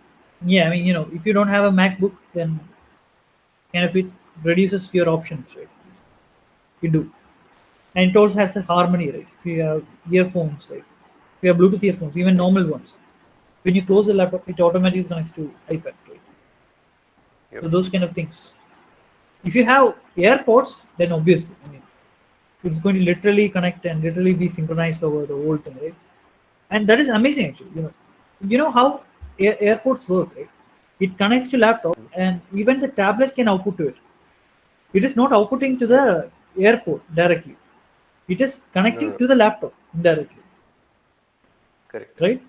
yeah, I mean, if you don't have a MacBook, then kind of it reduces your options, right? You do. And it also has a harmony, right? If you have earphones, right? If you have Bluetooth earphones, even Right. normal ones, when you close the laptop, it automatically connects to iPad, right? So Yep. those kind of things. If you have AirPods, then obviously, I mean, it's going to literally connect and literally be synchronized over the whole thing, right? And that is amazing, actually. How AirPods work, right? It connects to laptop, Mm. and even the tablet can output to it. It is not outputting to Yep. the AirPod directly. It is No, connecting no, to the laptop indirectly, correct. right?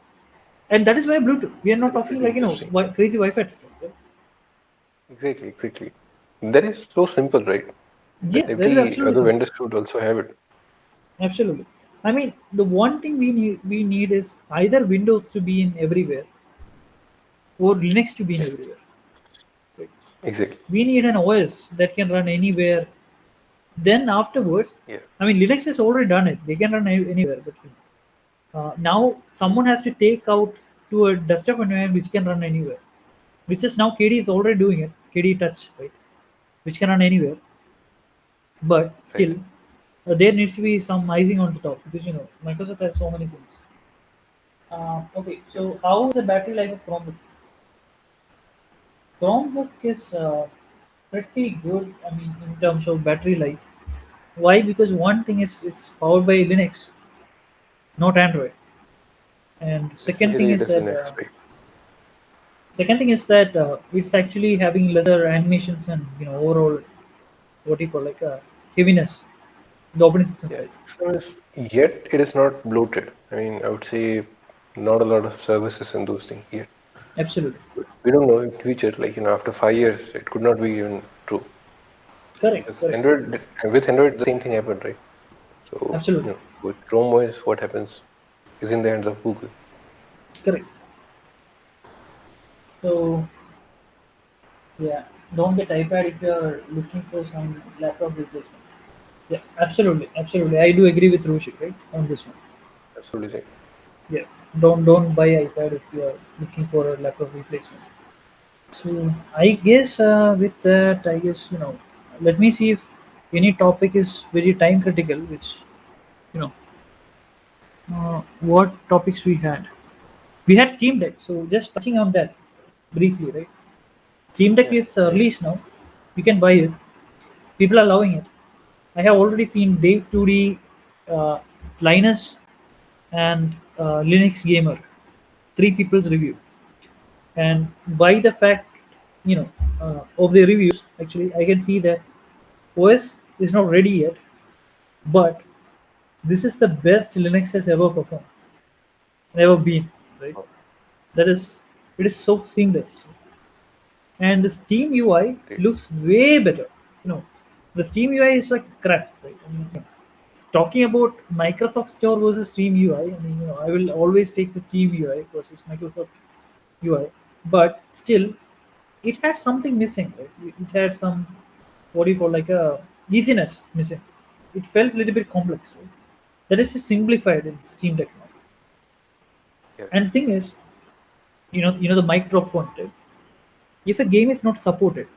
And that is why Bluetooth. We are not That is talking pretty like, interesting. crazy Wi-Fi stuff, right? Exactly, exactly. That is so simple, right? That Yeah, that is every absolutely other simple. vendor should also have it. Absolutely. I mean, the one thing we need is either Windows to be in everywhere or Linux to be in Yeah, everywhere. Right? exactly. We need an OS that can run anywhere. Then afterwards, Yeah, I mean, Linux has already done it. They can run anywhere, but now someone has to take out to a desktop environment which can run anywhere. Which is now KD is already doing it. KD Touch, right? Which can run anywhere, but right. still, there needs to be some icing on the top because Microsoft has so many things. Okay, Yep. so how is the battery life of Chromebook? Chromebook is pretty good. I mean, in terms of battery life. Why? Because one thing is it's powered by Linux, not Android, and Essentially, it is Linux, right? second thing is that it's actually having lesser animations and overall, what do you call, like, heaviness, the operating system Yeah. side. So yet it is not bloated. I mean, I would say not a lot of services and those things yet. Absolutely. We don't know in future, like after 5 years, it could not be even true. Correct, Because correct. With Android, the same thing happened, right? So, Absolutely. with Chrome OS, what happens is in the hands of Google. Correct. So yeah, don't get iPad if you're looking for some laptop replacement. Yeah, absolutely, absolutely. I do agree with Rushik, right, on this one. Absolutely right. Yeah, don't buy iPad if you are looking for a laptop replacement. So I guess with that, I guess let me see if any topic is very time critical. Which you know, what topics we had? We had Steam Deck. So just touching on that briefly, right? Steam Deck Yeah, is yeah, released now. You can buy it. People are loving it. I have already seen Dave 2D, uh, Linus, and Linux Gamer, three people's review. And by the fact, of the reviews, actually, I can see that OS is not ready yet, but This is the best Linux has ever performed, ever been, right? Oh, That is, it is so seamless, and the Steam UI great. looks way better. You know, the Steam UI is like crap, right? I mean, talking about Microsoft Store versus Steam UI, I mean, I will always take the Steam UI versus Microsoft UI, but still, it had something missing, right? It had some, what do you call, like a easiness missing. It felt a little bit complex, right? That is simplified in Steam Deck now. Yeah. And the thing is, the mic drop point, right? If a game is not supported,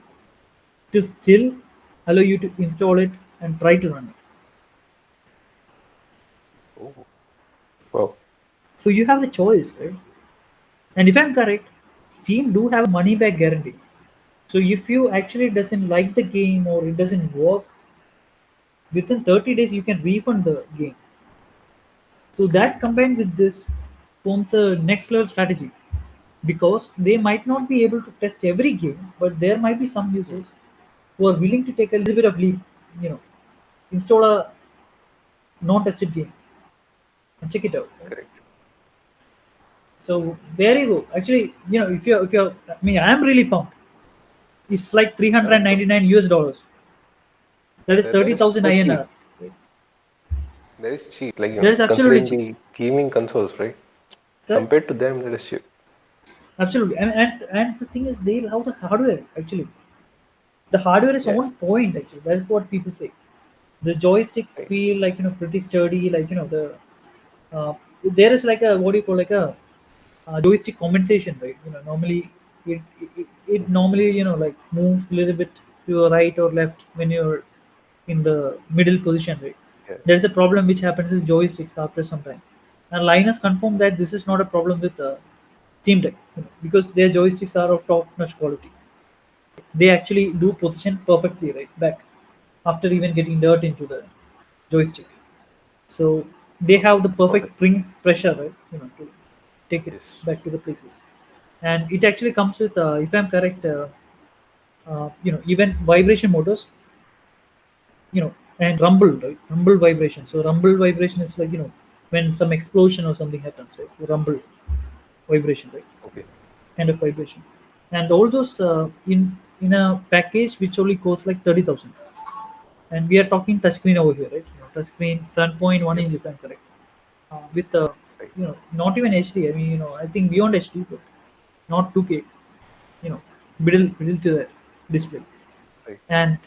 to still allow you to install it and try to run it. Oh, wow. So you have the choice, right? And if I'm correct, Steam do have a money back guarantee. So if you actually doesn't like the game or it doesn't work, within 30 days you can refund the game. So that Great. combined with this forms a next level strategy because they might not be able to test every game, but there might be some Hmm. users who are willing to take a little bit of leap, you know, install a non-tested game and check it out. Right? Correct. So there you go. Actually, if you're, I mean, I'm really pumped. It's like So 399 US dollars. That is that is 30,000 so cheap. INR. That is cheap. Like, That is absolutely considering cheap. the gaming consoles, right? Correct? Compared to them, that is cheap. Absolutely. And the thing is, they love the hardware. Actually, the hardware is Yeah. on point. Actually, that's what people say. The joysticks Right. feel like pretty sturdy. Like there is like a, what do you call, like a joystick compensation, right? Normally it normally like moves a little bit to the right or left when you're in the middle position, right? Yeah. There's a problem which happens with joysticks after some time, and Linus confirmed that this is not a problem with Steam Deck, because their joysticks are of top-notch quality. They actually do position perfectly right back after even getting dirt into the joystick. So they have the perfect Perfect. spring pressure, right? To take it Yes. back to the places. And it actually comes with, if I'm correct, even vibration motors, and rumble, right? Rumble vibration. So rumble vibration is like when some explosion or something happens, right? Rumble vibration, right? Okay. Kind of vibration, and all those in a package which only costs like 30,000. And we are talking touchscreen over here, right? Touchscreen 7.1 Yep. inch, if I'm correct, with Right. not even HD. I mean, I think beyond HD, but not 2K. Middle to that display. Right. And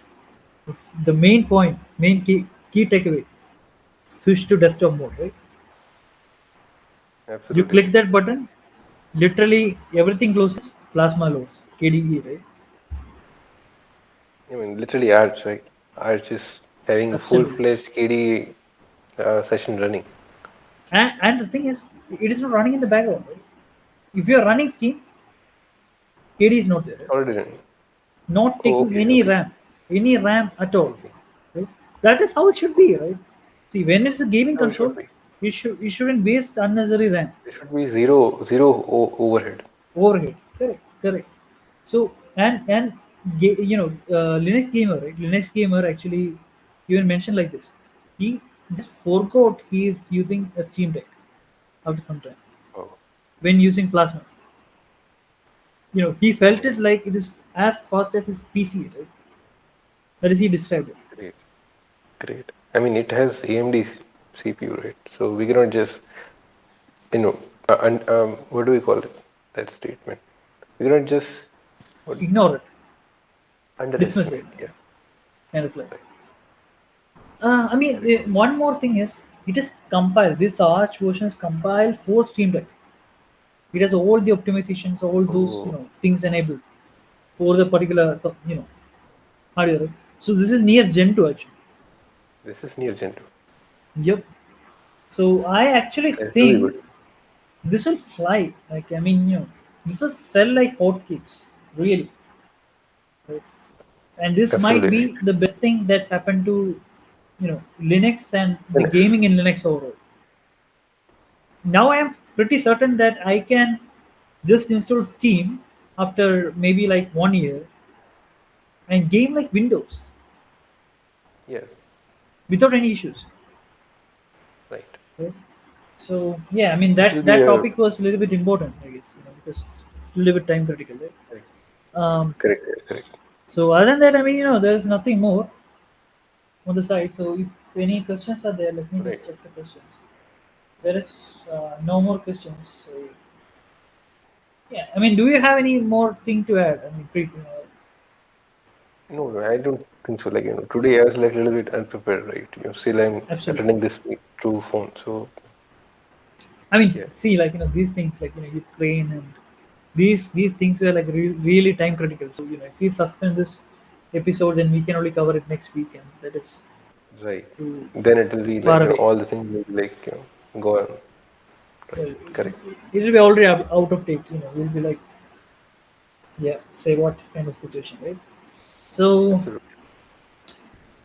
the main key takeaway: switch to desktop mode, right? You Absolutely. click that button, literally everything closes. Plasma loads, KDE, right? I mean, literally Arch, right? Arch is having a Absolutely. full-fledged KD session running. And the thing is, it is not running in the background, right? If you are running Steam, KDE is not there, right? Already running. Not Oh, taking okay. Okay. any RAM at all. Okay. Right? That is how it should be, right? See, when it's a gaming How it should console, be. you shouldn't waste unnecessary RAM There should be zero overhead. overhead. Correct. So Linux gamer, right? Linux gamer actually even mentioned like this. He just forgot he is using a Steam Deck after some time Oh, when using Plasma. He felt oh, it like it is as fast as his PC, right? That is he described it. great, great. I mean, it has AMD CPU, right? So we cannot just, you know, what do we call it? That statement. We cannot just what, Ignore it, dismiss it, underestimate. Yeah, kind of like. right. I mean, Very true. one more thing is it is compiled. This Arch version is compiled for Steam Deck. It has all the optimizations, all those Oh, things enabled for the particular hardware. Right? So this is near Gen 2 actually. this is near Gen 2. Yep. So I actually That's really think good. this will fly. Like, I mean, this will sell like hotcakes, really. Right? And this might Absolutely right. be the best thing that happened to Linux and the Linux. gaming in Linux overall. Now I am pretty certain that I can just install Steam after maybe like 1 year and game like Windows Yeah, without any issues. right? So yeah, I mean It will that be that a topic was a little bit important, I guess, because it's a little bit time critical, right? correct, Um, correct. so other than that, I mean, there's nothing more on the side. So if any questions are there, let me Right. just check the questions. There is no more questions. So yeah, I mean, do you have any more thing to add? I mean, No, I don't think so. Like, today I was like a little bit unprepared, right? Still I'm absolutely. attending this meet through phone. So I mean, yeah, see, like these things, like Ukraine and these things were like really time critical. So if we suspend this episode, then we can only cover it next week, and that is right. too Then it will be like, far away. all the things will be like, go on. Right. Well, Correct. it will be already out of date. We'll be like, yeah, say what kind of situation, right? So Absolutely.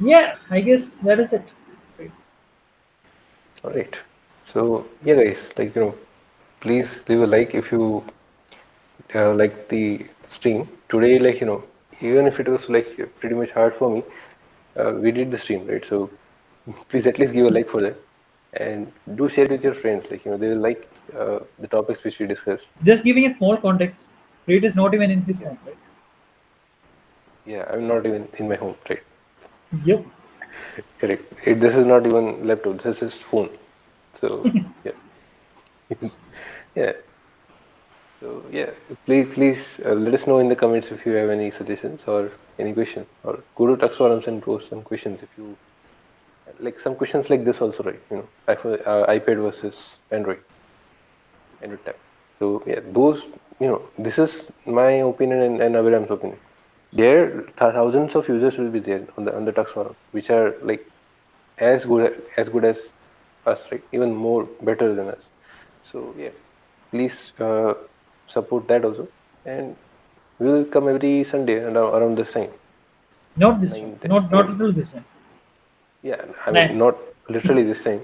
yeah, I guess that is it. Right. All right. So yeah, guys, like, please leave a like if you like the stream today. Like, even if it was like pretty much hard for me, we did the stream, right? So please at least give a like for that, and do share it with your friends. Like, they will like the topics which we discussed. Just giving a small context, Reed is not even in his Yeah, home, right? yeah. I'm not even in my home, right? Yep. Correct. This is not even laptop. This is phone. So yeah, yeah. So yeah, please let us know in the comments if you have any suggestions or any question, or go to Tux forums and post some questions if you like some questions like this also, right? iPhone, iPad versus Android, Android tab. So yeah, those, this is my opinion and Abhiram's opinion. There, thousands of users will be there on the Tux forum, which are like as good as us, right? Even more better than us. So yeah, please support that also, and we will come every Sunday and around this time, Not this time. 9 Not p.m. at all this time. Yeah, I Nine. mean not literally this time,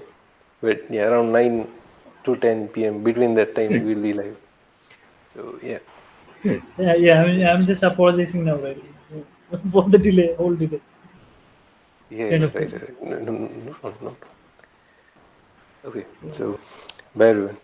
but yeah, around 9 to 10 p.m. Between that time we will be live. So yeah, Yeah, yeah. I mean, I'm just apologizing now, right? For the delay, whole delay, kind yes, of right, thing. right. No. Okay, So so bye everyone.